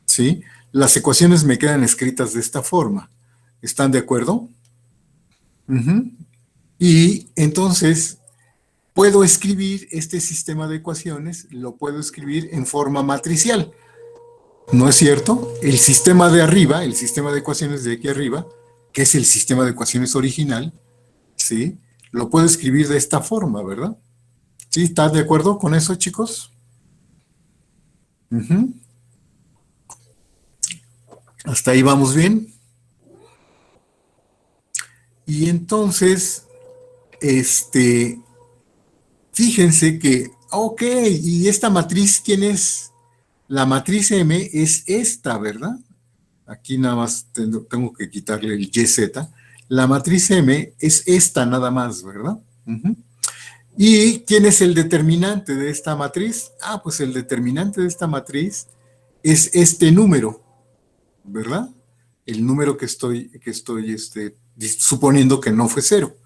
¿sí? Las ecuaciones me quedan escritas de esta forma. ¿Están de acuerdo? Uh-huh. Y entonces puedo escribir este sistema de ecuaciones, lo puedo escribir en forma matricial. ¿No es cierto? El sistema de arriba, el sistema de ecuaciones de aquí arriba, que es el sistema de ecuaciones original, ¿sí? Lo puedo escribir de esta forma, ¿verdad? ¿Sí? ¿Estás de acuerdo con eso, chicos? Uh-huh. Hasta ahí vamos bien. Y entonces, fíjense que, ok, y esta matriz, ¿quién es? La matriz M es esta, ¿verdad? Aquí nada más tengo que quitarle el YZ. La matriz M es esta nada más, ¿verdad? Uh-huh. ¿Y quién es el determinante de esta matriz? Ah, pues el determinante de esta matriz es este número, ¿verdad? El número que estoy suponiendo que no fue cero.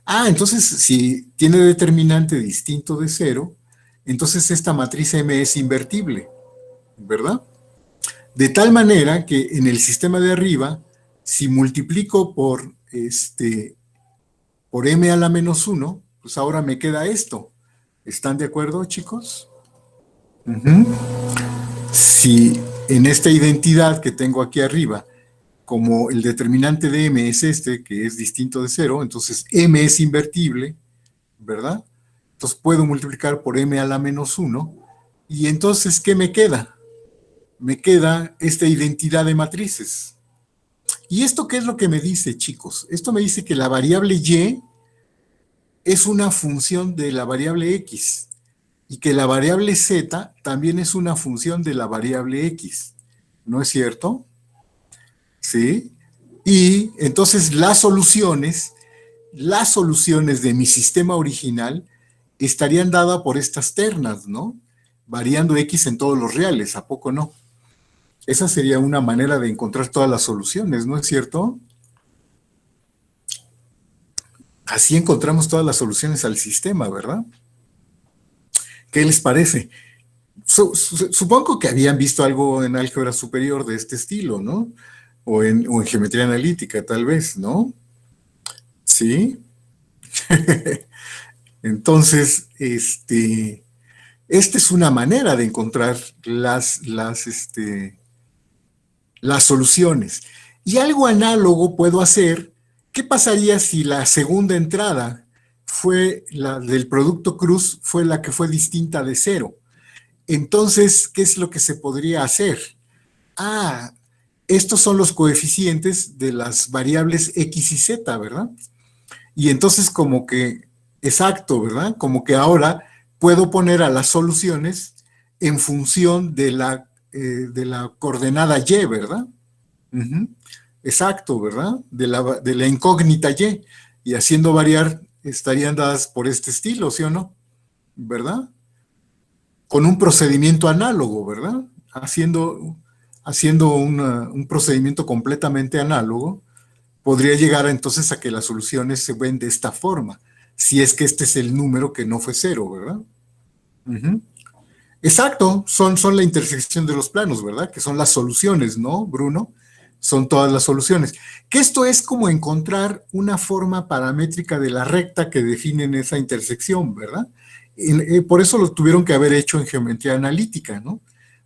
Ah, entonces si tiene determinante distinto de cero, entonces esta matriz M es invertible, ¿verdad? De tal manera que en el sistema de arriba, si multiplico por m a la menos 1, pues ahora me queda esto. ¿Están de acuerdo, chicos? Uh-huh. Si en esta identidad que tengo aquí arriba, como el determinante de m es que es distinto de cero, entonces m es invertible, ¿verdad? Entonces puedo multiplicar por m a la menos 1, y entonces, ¿qué me queda? Me queda esta identidad de matrices. ¿Y esto qué es lo que me dice, chicos? Esto me dice que la variable y es una función de la variable x y que la variable z también es una función de la variable x. ¿No es cierto? ¿Sí? Y entonces las soluciones de mi sistema original estarían dadas por estas ternas, ¿no? Variando x en todos los reales, ¿a poco no? Esa sería una manera de encontrar todas las soluciones, ¿no es cierto? Así encontramos todas las soluciones al sistema, ¿verdad? ¿Qué les parece? Supongo que habían visto algo en álgebra superior de este estilo, ¿no? O en geometría analítica, tal vez, ¿no? Sí. Entonces, esta es una manera de encontrar las soluciones. Y algo análogo puedo hacer. ¿Qué pasaría si la segunda entrada fue la del producto cruz, fue la que fue distinta de cero? Entonces, ¿qué es lo que se podría hacer? Ah, estos son los coeficientes de las variables x y z, ¿verdad? Y entonces como que, exacto, ¿verdad? Como que ahora puedo poner a las soluciones en función de la coordenada y, ¿verdad? Uh-huh. Exacto, ¿verdad? De la incógnita y. Y haciendo variar estarían dadas por este estilo, ¿sí o no? ¿Verdad? Con un procedimiento análogo, ¿verdad? Haciendo un procedimiento completamente análogo, podría llegar entonces a que las soluciones se ven de esta forma, si es que este es el número que no fue cero, ¿verdad? Uh-huh. Exacto, son la intersección de los planos, ¿verdad? Que son las soluciones, ¿no, Bruno? Son todas las soluciones. Que esto es como encontrar una forma paramétrica de la recta que definen esa intersección, ¿verdad? Por eso lo tuvieron que haber hecho en geometría analítica, ¿no?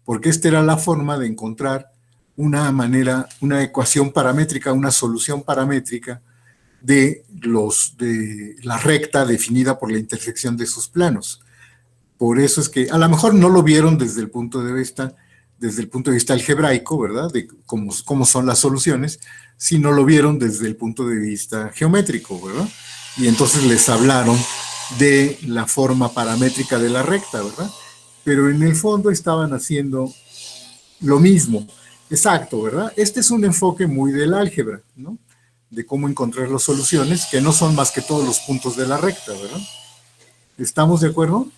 Porque esta era la forma de encontrar una manera, una ecuación paramétrica, una solución paramétrica de la recta definida por la intersección de sus planos. Por eso es que a lo mejor no lo vieron desde el punto de vista algebraico, ¿verdad? De cómo son las soluciones, sino lo vieron desde el punto de vista geométrico, ¿verdad? Y entonces les hablaron de la forma paramétrica de la recta, ¿verdad? Pero en el fondo estaban haciendo lo mismo. Exacto, ¿verdad? Este es un enfoque muy del álgebra, ¿no? De cómo encontrar las soluciones, que no son más que todos los puntos de la recta, ¿verdad? ¿Estamos de acuerdo?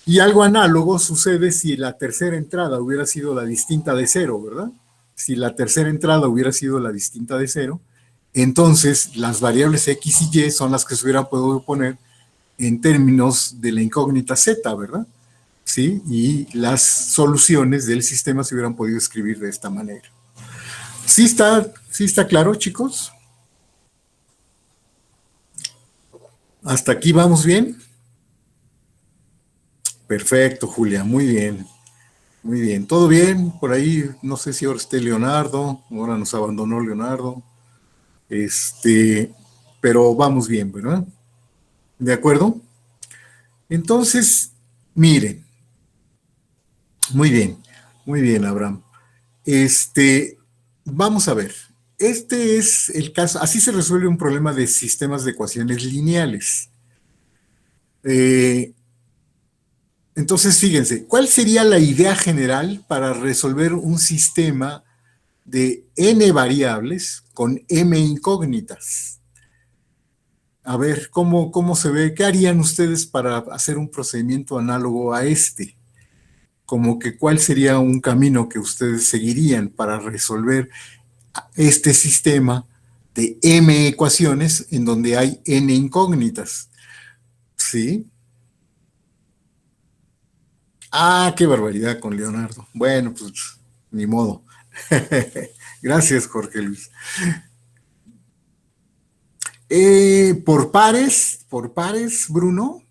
Y algo análogo sucede si la tercera entrada hubiera sido la distinta de cero, ¿verdad? Si la tercera entrada hubiera sido la distinta de cero, entonces las variables x y y son las que se hubieran podido poner en términos de la incógnita z, ¿verdad? ¿Sí? Y las soluciones del sistema se hubieran podido escribir de esta manera. Sí está claro, chicos? ¿Hasta aquí vamos bien? Perfecto, Julia, muy bien. Muy bien, todo bien, por ahí no sé si ahora esté Leonardo, ahora nos abandonó Leonardo, este, pero vamos bien, ¿verdad? ¿De acuerdo? Entonces, miren, muy bien, Abraham. Este, vamos a ver, este es el caso, así se resuelve un problema de sistemas de ecuaciones lineales. Eh, entonces, fíjense, ¿cuál sería la idea general para resolver un sistema de n variables con m incógnitas? A ver, ¿cómo se ve? ¿Qué harían ustedes para hacer un procedimiento análogo a este? Como que cuál sería un camino que ustedes seguirían para resolver este sistema de m ecuaciones en donde hay n incógnitas. ¿Sí? Ah, qué barbaridad con Leonardo. Bueno, pues ni modo. Gracias, Jorge Luis. Por pares, Bruno.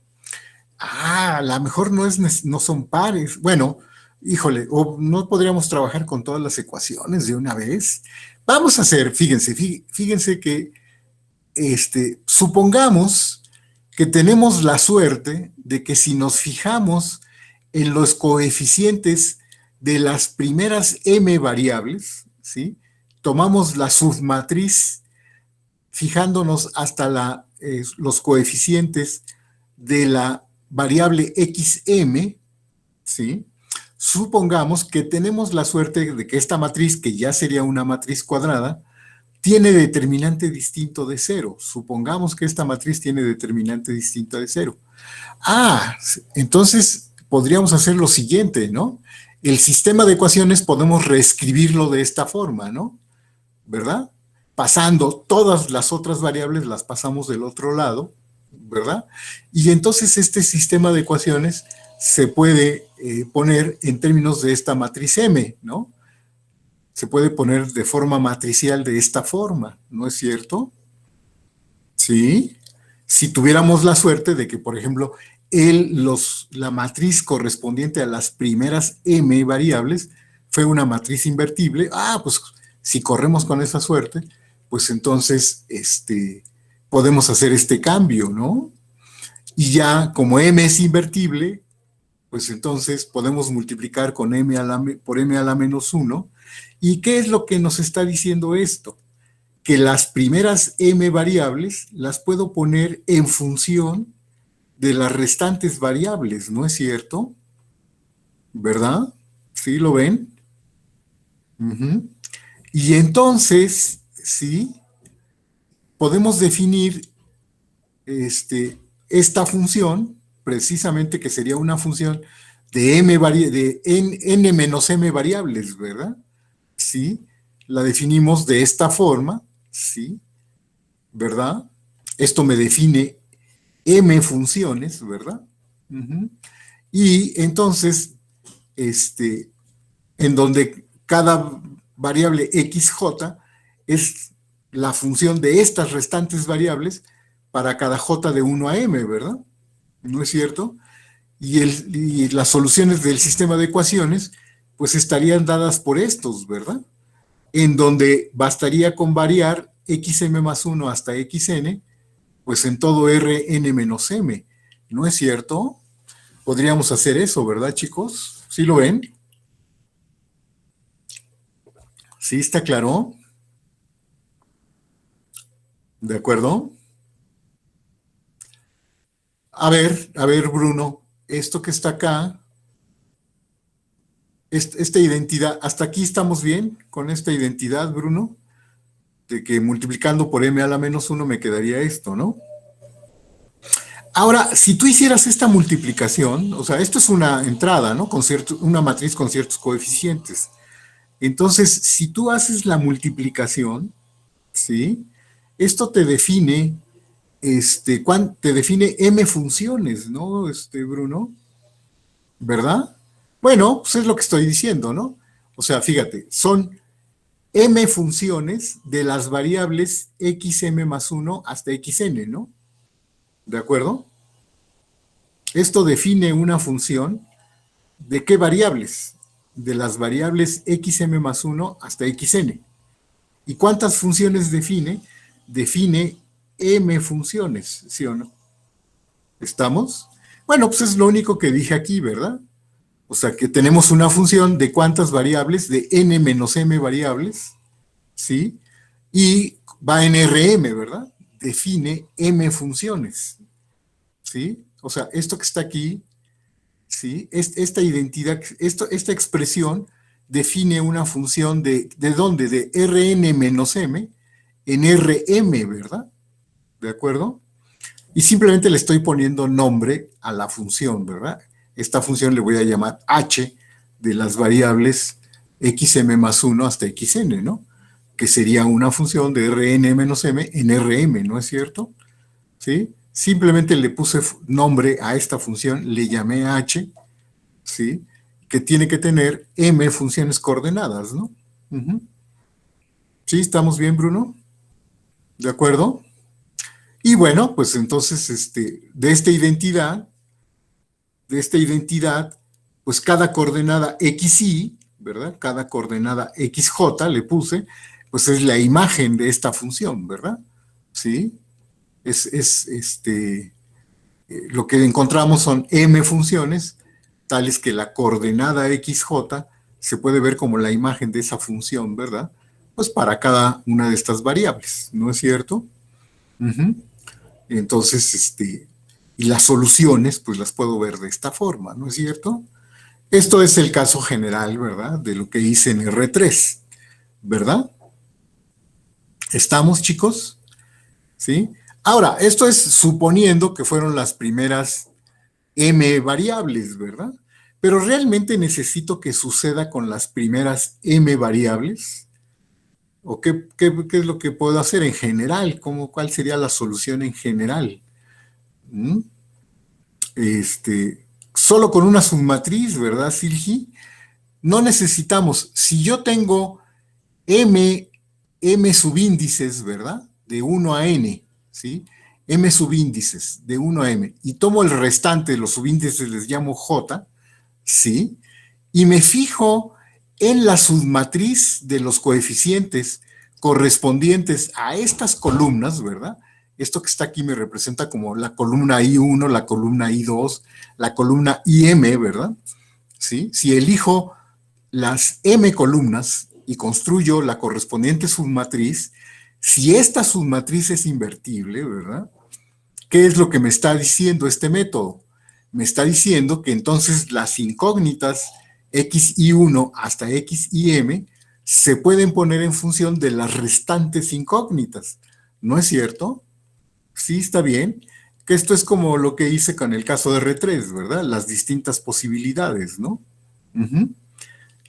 Ah, a lo mejor no son pares. Bueno, híjole, o no podríamos trabajar con todas las ecuaciones de una vez. Vamos a hacer, fíjense que supongamos que tenemos la suerte de que si nos fijamos en los coeficientes de las primeras m variables, ¿sí? Tomamos la submatriz fijándonos hasta los coeficientes de la variable xm, ¿sí? Supongamos que tenemos la suerte de que esta matriz, que ya sería una matriz cuadrada, tiene determinante distinto de cero. Supongamos que esta matriz tiene determinante distinto de cero. Ah, entonces podríamos hacer lo siguiente, ¿no? El sistema de ecuaciones podemos reescribirlo de esta forma, ¿no? ¿Verdad? Pasando todas las otras variables, las pasamos del otro lado, ¿verdad? Y entonces este sistema de ecuaciones se puede poner en términos de esta matriz M, ¿no? Se puede poner de forma matricial de esta forma, ¿no es cierto? Sí. Si tuviéramos la suerte de que, por ejemplo, la matriz correspondiente a las primeras m variables fue una matriz invertible, pues si corremos con esa suerte, pues entonces podemos hacer este cambio, ¿no? Y ya como m es invertible, pues entonces podemos multiplicar con por m a la menos 1. ¿Y qué es lo que nos está diciendo esto? Que las primeras m variables las puedo poner en función de las restantes variables, ¿no es cierto? ¿Verdad? ¿Sí lo ven? Uh-huh. Y entonces, sí, podemos definir esta función, precisamente que sería una función de n menos m variables, ¿verdad? Sí, la definimos de esta forma, sí, ¿verdad? Esto me define m funciones, ¿verdad? Uh-huh. Y entonces, en donde cada variable xj es la función de estas restantes variables para cada j de 1 a m, ¿verdad? ¿No es cierto? Y las soluciones del sistema de ecuaciones, pues estarían dadas por estos, ¿verdad? En donde bastaría con variar xm más 1 hasta xn, pues en todo Rn menos m. ¿No es cierto? Podríamos hacer eso, ¿verdad, chicos? ¿Sí lo ven? ¿Sí está claro? ¿De acuerdo? A ver, Bruno, esto que está acá, esta identidad, ¿hasta aquí estamos bien con esta identidad, Bruno? De que multiplicando por m a la menos 1 me quedaría esto, ¿no? Ahora, si tú hicieras esta multiplicación, o sea, esto es una entrada, ¿no? Con una matriz con ciertos coeficientes. Entonces, si tú haces la multiplicación, ¿sí? Esto te define, te define m funciones, ¿no, Bruno? ¿Verdad? Bueno, pues es lo que estoy diciendo, ¿no? O sea, fíjate, son m funciones de las variables xm más 1 hasta xn, ¿no? ¿De acuerdo? Esto define una función de qué variables, de las variables xm más 1 hasta xn. ¿Y cuántas funciones define? Define m funciones, ¿sí o no? ¿Estamos? Bueno, pues es lo único que dije aquí, ¿verdad? O sea que tenemos una función de cuántas variables, de n menos m variables, ¿sí? Y va en Rm, ¿verdad? Define m funciones, ¿sí? O sea, esto que está aquí, ¿sí? Esta identidad, esta expresión define una función ¿de dónde? De Rn menos m en Rm, ¿verdad? ¿De acuerdo? Y simplemente le estoy poniendo nombre a la función, ¿verdad? Esta función le voy a llamar h de las variables xm más 1 hasta xn, ¿no? Que sería una función de Rn menos m en Rm, ¿no es cierto? ¿Sí? Simplemente le puse nombre a esta función, le llamé h, ¿sí? Que tiene que tener m funciones coordenadas, ¿no? ¿Sí? ¿Estamos bien, Bruno? ¿De acuerdo? Y bueno, pues entonces, de esta identidad, pues cada coordenada xy, ¿verdad? Cada coordenada xj le puse, pues es la imagen de esta función, ¿verdad? ¿Sí? Lo que encontramos son m funciones, tales que la coordenada xj se puede ver como la imagen de esa función, ¿verdad? Pues para cada una de estas variables, ¿no es cierto? Uh-huh. Entonces, y las soluciones, pues las puedo ver de esta forma, ¿no es cierto? Esto es el caso general, ¿verdad? De lo que hice en R3, ¿verdad? ¿Estamos, chicos? ¿Sí? Ahora, esto es suponiendo que fueron las primeras m variables, ¿verdad? Pero realmente necesito que suceda con las primeras m variables. ¿O qué es lo que puedo hacer en general? ¿Cuál sería la solución en general? ¿Mm? Solo con una submatriz, ¿verdad, Silgi? No necesitamos, si yo tengo m subíndices, ¿verdad? De 1 a n, ¿sí? M subíndices de 1 a m, y tomo el restante de los subíndices, les llamo j, ¿sí? Y me fijo en la submatriz de los coeficientes correspondientes a estas columnas, ¿verdad? Esto que está aquí me representa como la columna I1, la columna I2, la columna IM, ¿verdad? ¿Sí? Si elijo las M columnas y construyo la correspondiente submatriz, si esta submatriz es invertible, ¿verdad? ¿Qué es lo que me está diciendo este método? Me está diciendo que entonces las incógnitas xy1 hasta xym se pueden poner en función de las restantes incógnitas. ¿No es cierto? Sí, está bien. Que esto es como lo que hice con el caso de R3, ¿verdad? Las distintas posibilidades, ¿no?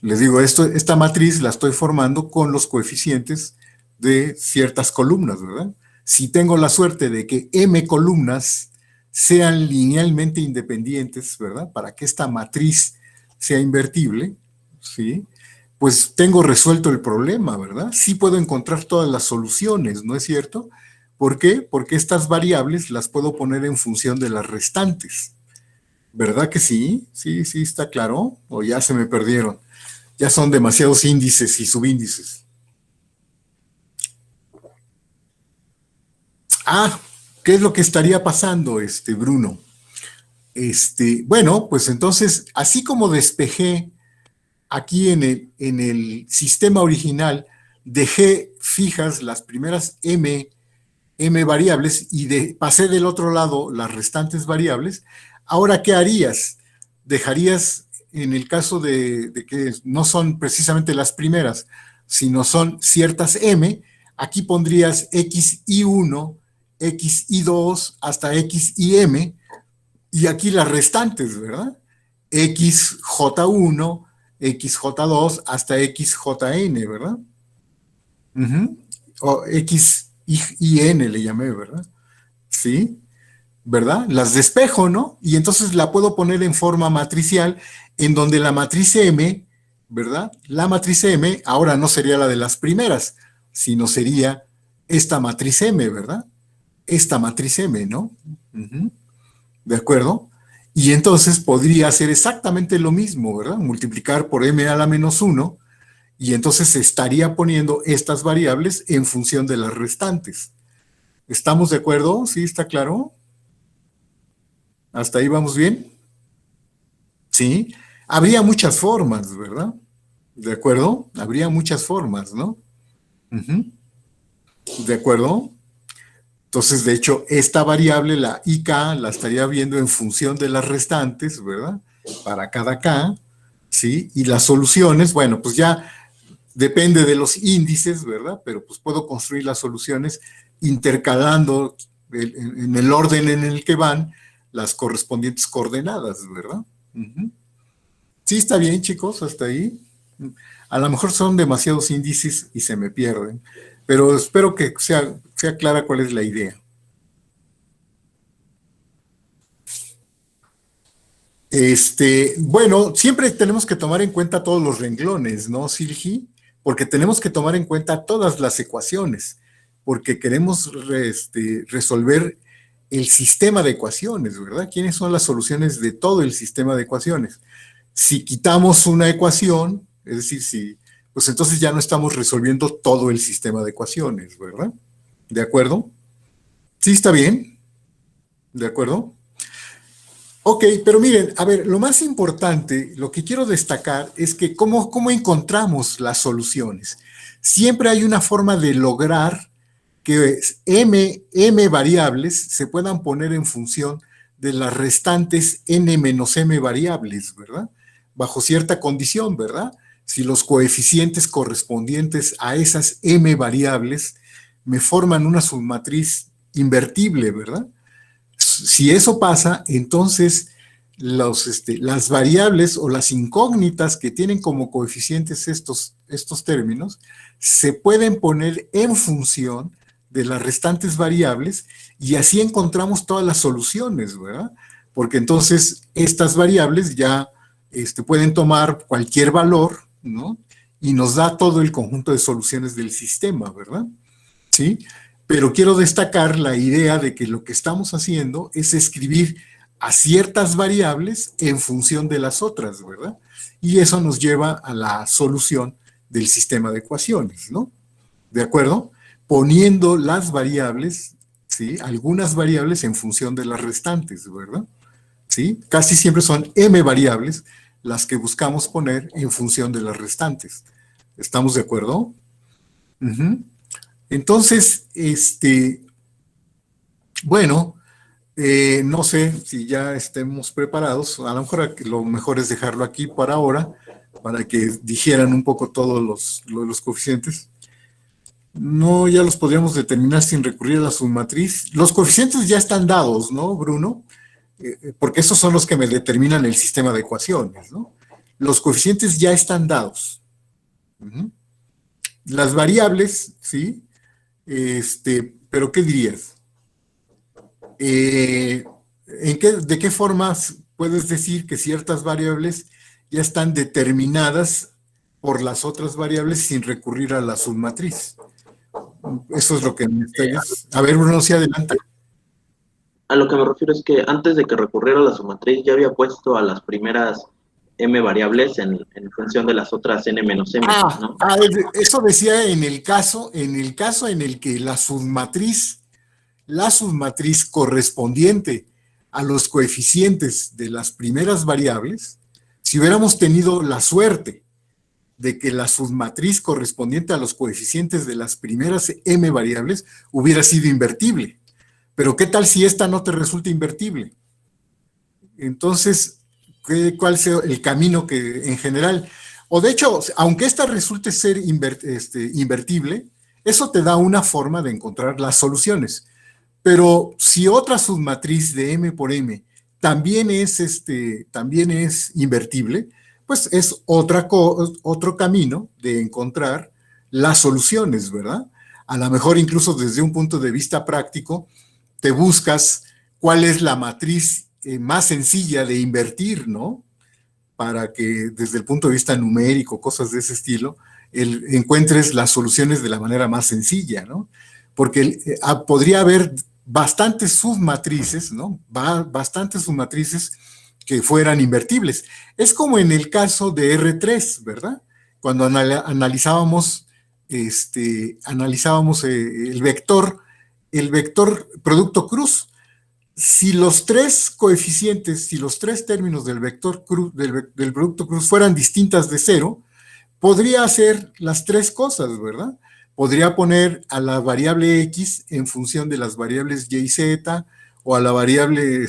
Les digo, esta matriz la estoy formando con los coeficientes de ciertas columnas, ¿verdad? Si tengo la suerte de que m columnas sean linealmente independientes, ¿verdad? Para que esta matriz sea invertible, ¿sí? Pues tengo resuelto el problema, ¿verdad? Sí puedo encontrar todas las soluciones, ¿no es cierto? ¿Por qué? Porque estas variables las puedo poner en función de las restantes. ¿Verdad que sí? Sí, sí, está claro. O ya se me perdieron. Ya son demasiados índices y subíndices. Ah, ¿qué es lo que estaría pasando, Bruno? Bueno, pues entonces, así como despejé aquí en el sistema original, dejé fijas las primeras m variables y pasé del otro lado las restantes variables. Ahora, ¿qué harías? Dejarías, en el caso de que no son precisamente las primeras, sino son ciertas m, aquí pondrías x y 1, x y 2 hasta x y m, y aquí las restantes, ¿verdad? XJ1, XJ2 hasta XJN, ¿verdad? Uh-huh. O X y N le llamé, ¿verdad? Sí, ¿verdad? Las despejo, ¿no? Y entonces la puedo poner en forma matricial, en donde la matriz M, ¿verdad? La matriz M ahora no sería la de las primeras, sino sería esta matriz M, ¿verdad? Esta matriz M, ¿no? Uh-huh. ¿De acuerdo? Y entonces podría hacer exactamente lo mismo, ¿verdad? Multiplicar por m a la menos 1, y entonces se estaría poniendo estas variables en función de las restantes. ¿Estamos de acuerdo? ¿Sí está claro? ¿Hasta ahí vamos bien? Sí. Habría muchas formas, ¿verdad? ¿De acuerdo? Habría muchas formas, ¿no? Ujú. ¿De acuerdo? Entonces, de hecho, esta variable, la IK, la estaría viendo en función de las restantes, ¿verdad? Para cada K, ¿sí? Y las soluciones, bueno, pues ya depende de los índices, ¿verdad? Pero pues puedo construir las soluciones intercalando en el orden en el que van las correspondientes coordenadas, ¿verdad? Uh-huh. Sí, está bien, chicos, hasta ahí. A lo mejor son demasiados índices y se me pierden, pero espero que sea clara cuál es la idea. Bueno, siempre tenemos que tomar en cuenta todos los renglones, ¿no, Silgi? Porque tenemos que tomar en cuenta todas las ecuaciones, porque queremos resolver el sistema de ecuaciones, ¿verdad? ¿Quiénes son las soluciones de todo el sistema de ecuaciones? Si quitamos una ecuación, es decir, pues entonces ya no estamos resolviendo todo el sistema de ecuaciones, ¿verdad? ¿De acuerdo? Sí, está bien, ¿de acuerdo? Ok, pero miren, a ver, lo más importante, lo que quiero destacar es que cómo encontramos las soluciones. Siempre hay una forma de lograr que m variables se puedan poner en función de las restantes n menos m variables, ¿verdad? Bajo cierta condición, ¿verdad? Si los coeficientes correspondientes a esas m variables me forman una submatriz invertible, ¿verdad? Si eso pasa, entonces las variables o las incógnitas que tienen como coeficientes estos términos se pueden poner en función de las restantes variables, y así encontramos todas las soluciones, ¿verdad? Porque entonces estas variables ya pueden tomar cualquier valor, ¿no? Y nos da todo el conjunto de soluciones del sistema, ¿verdad? ¿Sí? Pero quiero destacar la idea de que lo que estamos haciendo es escribir a ciertas variables en función de las otras, ¿verdad? Y eso nos lleva a la solución del sistema de ecuaciones, ¿no? ¿De acuerdo? Poniendo las variables, ¿sí? Algunas variables en función de las restantes, ¿verdad? ¿Sí? Casi siempre son m variables las que buscamos poner en función de las restantes. ¿Estamos de acuerdo? Uh-huh. Entonces, bueno, no sé si ya estemos preparados. A lo mejor lo mejor es dejarlo aquí para ahora, para que digieran un poco todos los coeficientes. No, ya los podríamos determinar sin recurrir a la submatriz. Los coeficientes ya están dados, ¿no, Bruno? Porque esos son los que me determinan el sistema de ecuaciones, ¿no? Los coeficientes ya están dados. Uh-huh. Las variables, ¿sí? Pero ¿qué dirías? ¿De qué formas puedes decir que ciertas variables ya están determinadas por las otras variables sin recurrir a la submatriz? Eso es lo que me estáis. A ver, Bruno, sí, adelante. A lo que me refiero es que antes de que recurriera a la submatriz ya había puesto a las primeras m variables en función de las otras n menos m, ¿no? Eso decía en el caso en el que la submatriz correspondiente a los coeficientes de las primeras variables, si hubiéramos tenido la suerte de que la submatriz correspondiente a los coeficientes de las primeras m variables hubiera sido invertible. Pero ¿qué tal si esta no te resulta invertible? Entonces, ¿cuál sea el camino que en general, o de hecho, aunque esta resulte ser invertible, eso te da una forma de encontrar las soluciones. Pero si otra submatriz de m por m también es invertible, pues es otro camino de encontrar las soluciones, ¿verdad? A lo mejor incluso desde un punto de vista práctico, te buscas cuál es la matriz más sencilla de invertir, ¿no? Para que desde el punto de vista numérico, cosas de ese estilo, encuentres las soluciones de la manera más sencilla, ¿no? Porque podría haber bastantes submatrices, ¿no? Bastantes submatrices que fueran invertibles. Es como en el caso de R3, ¿verdad? Cuando analizábamos el vector producto cruz. Si los tres coeficientes, si los tres términos del vector cruz, del producto cruz fueran distintas de cero, podría hacer las tres cosas, ¿verdad? Podría poner a la variable X en función de las variables Y y Z, o a la variable,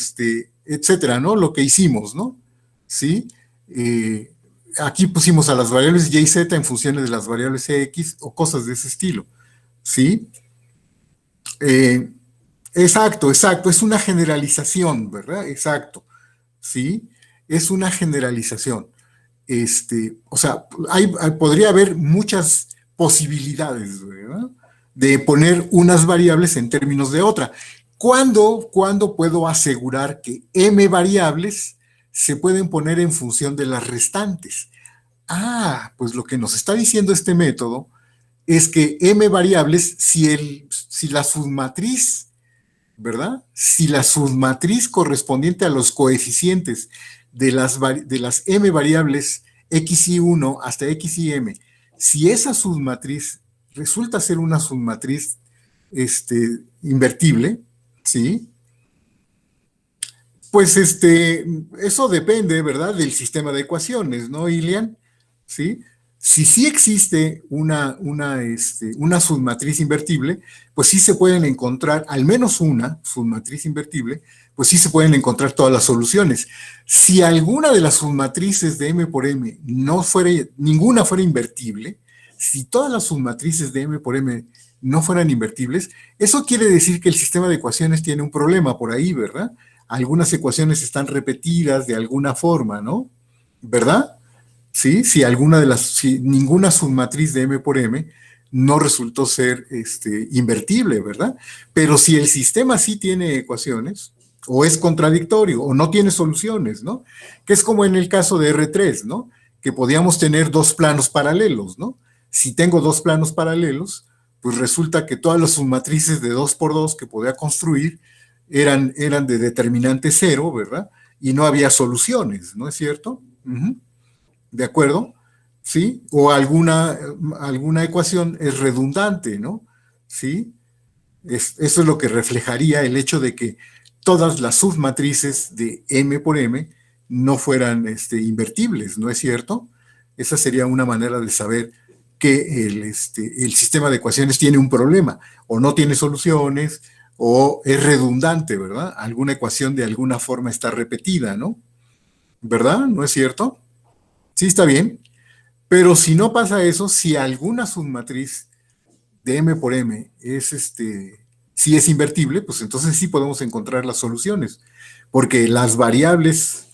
etcétera, ¿no? Lo que hicimos, ¿no? ¿Sí? Aquí pusimos a las variables Y y Z en función de las variables X, o cosas de ese estilo, ¿sí? Exacto, es una generalización, ¿verdad? Exacto, ¿sí? Es una generalización. O sea, podría haber muchas posibilidades, ¿verdad? De poner unas variables en términos de otra. ¿Cuándo puedo asegurar que m variables se pueden poner en función de las restantes? Pues lo que nos está diciendo este método es que m variables, si la submatriz, ¿verdad? Si la submatriz correspondiente a los coeficientes de las m variables x y 1 hasta x y m, si esa submatriz resulta ser una submatriz invertible, ¿sí? Pues eso depende, ¿verdad? Del sistema de ecuaciones, ¿no, Ilian? ¿Sí? Si sí existe una submatriz invertible, pues sí se pueden encontrar, al menos una submatriz invertible, pues sí se pueden encontrar todas las soluciones. Si alguna de las submatrices de m por m ninguna fuera invertible, si todas las submatrices de m por m no fueran invertibles, eso quiere decir que el sistema de ecuaciones tiene un problema por ahí, ¿verdad? Algunas ecuaciones están repetidas de alguna forma, ¿no? ¿Verdad? ¿Sí? Si ninguna submatriz de m por m no resultó ser invertible, ¿verdad? Pero si el sistema sí tiene ecuaciones, o es contradictorio, o no tiene soluciones, ¿no? Que es como en el caso de R3, ¿no? Que podíamos tener dos planos paralelos, ¿no? Si tengo dos planos paralelos, pues resulta que todas las submatrices de 2 por 2 que podía construir eran de determinante cero, ¿verdad? Y no había soluciones, ¿no es cierto? ¿De acuerdo? ¿Sí? O alguna ecuación es redundante, ¿no? ¿Sí? Eso es lo que reflejaría el hecho de que todas las submatrices de m por m no fueran invertibles, ¿no es cierto? Esa sería una manera de saber que el sistema de ecuaciones tiene un problema, o no tiene soluciones, o es redundante, ¿verdad? Alguna ecuación de alguna forma está repetida, ¿no? ¿Verdad? ¿No es cierto? Sí, está bien. Pero si no pasa eso, si alguna submatriz de m por m si es invertible, pues entonces sí podemos encontrar las soluciones, porque las variables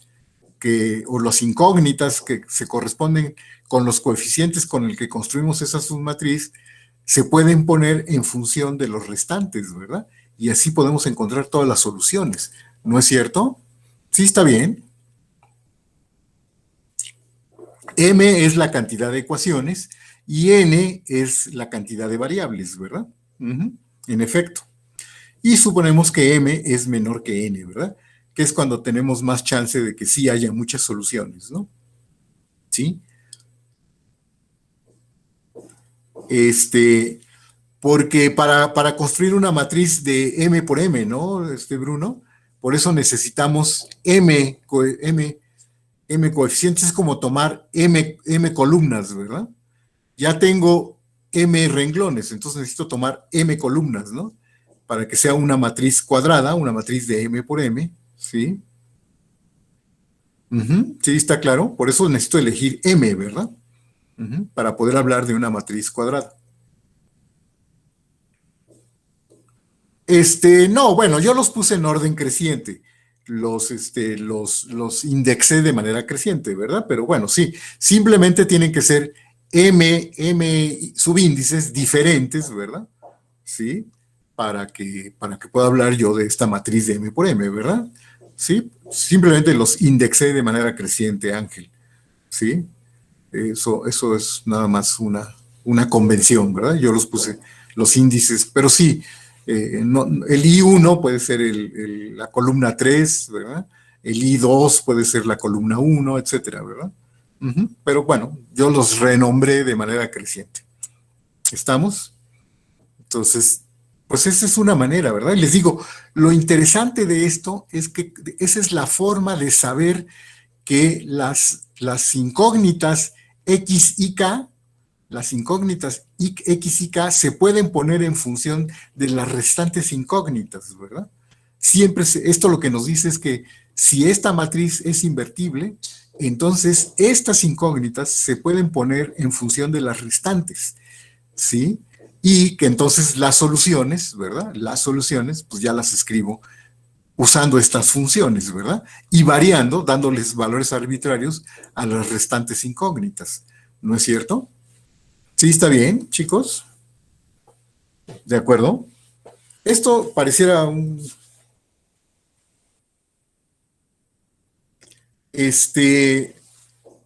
o las incógnitas que se corresponden con los coeficientes con el que construimos esa submatriz se pueden poner en función de los restantes, ¿verdad? Y así podemos encontrar todas las soluciones. ¿No es cierto? Sí, está bien. M es la cantidad de ecuaciones y N es la cantidad de variables, ¿verdad? En efecto. Y suponemos que M es menor que N, ¿verdad? Que es cuando tenemos más chance de que sí haya muchas soluciones, ¿no? ¿Sí? Porque para construir una matriz de M por M, ¿no, Bruno? Por eso necesitamos M coeficientes, es como tomar M columnas, ¿verdad? Ya tengo M renglones, entonces necesito tomar M columnas, ¿no? Para que sea una matriz cuadrada, una matriz de M por M, ¿sí? Sí, está claro. Por eso necesito elegir M, ¿verdad? Para poder hablar de una matriz cuadrada. No, bueno, yo los puse en orden creciente. Los indexé de manera creciente, ¿verdad? Pero bueno, sí, simplemente tienen que ser M subíndices diferentes, ¿verdad? Sí, para que pueda hablar yo de esta matriz de M por M, ¿verdad? Sí, simplemente los indexé de manera creciente, Ángel. Sí, eso es nada más una convención, ¿verdad? Yo los puse los índices, pero sí, el I1 puede ser la columna 3, ¿verdad? El I2 puede ser la columna 1, etcétera, ¿verdad? Pero bueno, yo los renombré de manera creciente. ¿Estamos? Entonces, pues esa es una manera, ¿verdad? Y les digo, lo interesante de esto es que esa es la forma de saber que las incógnitas X y K, las incógnitas X y K se pueden poner en función de las restantes incógnitas, ¿verdad? Siempre esto lo que nos dice es que si esta matriz es invertible, entonces estas incógnitas se pueden poner en función de las restantes, ¿sí? Y que entonces las soluciones, ¿verdad? Las soluciones, pues ya las escribo usando estas funciones, ¿verdad? Y variando, dándoles valores arbitrarios a las restantes incógnitas. ¿No es cierto? Sí, está bien, chicos. ¿De acuerdo? Esto pareciera un... Este,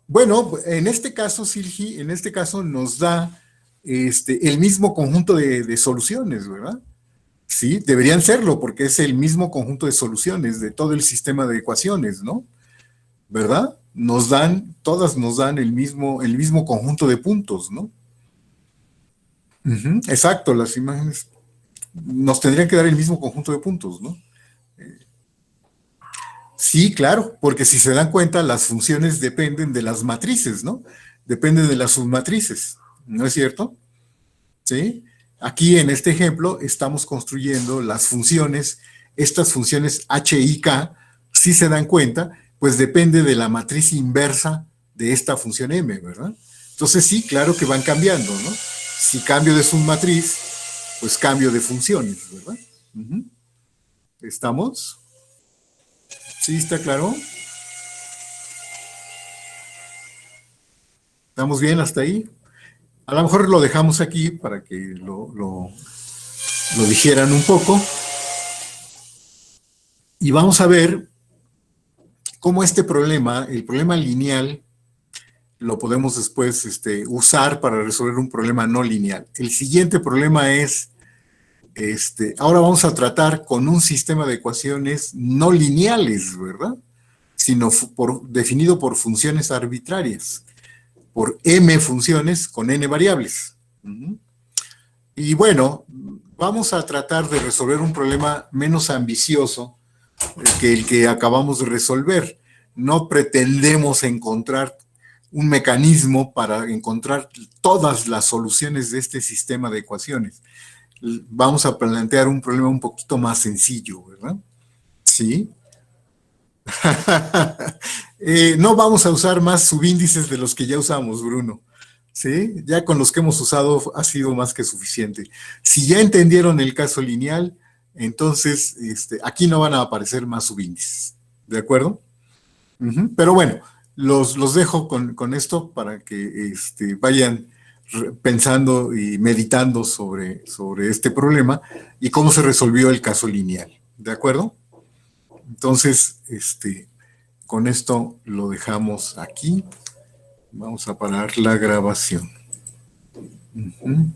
bueno, en este caso, Silgi, en este caso nos da el mismo conjunto de soluciones, ¿verdad? Sí, deberían serlo, porque es el mismo conjunto de soluciones de todo el sistema de ecuaciones, ¿no? ¿Verdad? Todas nos dan el mismo conjunto de puntos, ¿no? Exacto, las imágenes nos tendrían que dar el mismo conjunto de puntos, ¿no? Sí, claro, porque si se dan cuenta, las funciones dependen de las matrices, ¿no? Dependen de las submatrices, ¿no es cierto? ¿Sí? Aquí en este ejemplo estamos construyendo las funciones, estas funciones h y k, si se dan cuenta, pues depende de la matriz inversa de esta función m, ¿verdad? Entonces sí, claro que van cambiando, ¿no? Si cambio de submatriz, pues cambio de funciones, ¿verdad? ¿Estamos? ¿Sí está claro? ¿Estamos bien hasta ahí? A lo mejor lo dejamos aquí para que lo dijeran un poco. Y vamos a ver cómo este problema, el problema lineal, lo podemos después usar para resolver un problema no lineal. El siguiente problema es, ahora vamos a tratar con un sistema de ecuaciones no lineales, ¿verdad? Sino definido por funciones arbitrarias, por m funciones con n variables. Y bueno, vamos a tratar de resolver un problema menos ambicioso que el que acabamos de resolver. No pretendemos encontrar un mecanismo para encontrar todas las soluciones de este sistema de ecuaciones. Vamos a plantear un problema un poquito más sencillo, ¿verdad? Sí. No vamos a usar más subíndices de los que ya usamos, Bruno. ¿Sí? Ya con los que hemos usado ha sido más que suficiente. Si ya entendieron el caso lineal, entonces aquí no van a aparecer más subíndices. ¿De acuerdo? Pero bueno, los dejo con esto para que vayan pensando y meditando sobre este problema y cómo se resolvió el caso lineal. ¿De acuerdo? Entonces, con esto lo dejamos aquí. Vamos a parar la grabación. Ujú.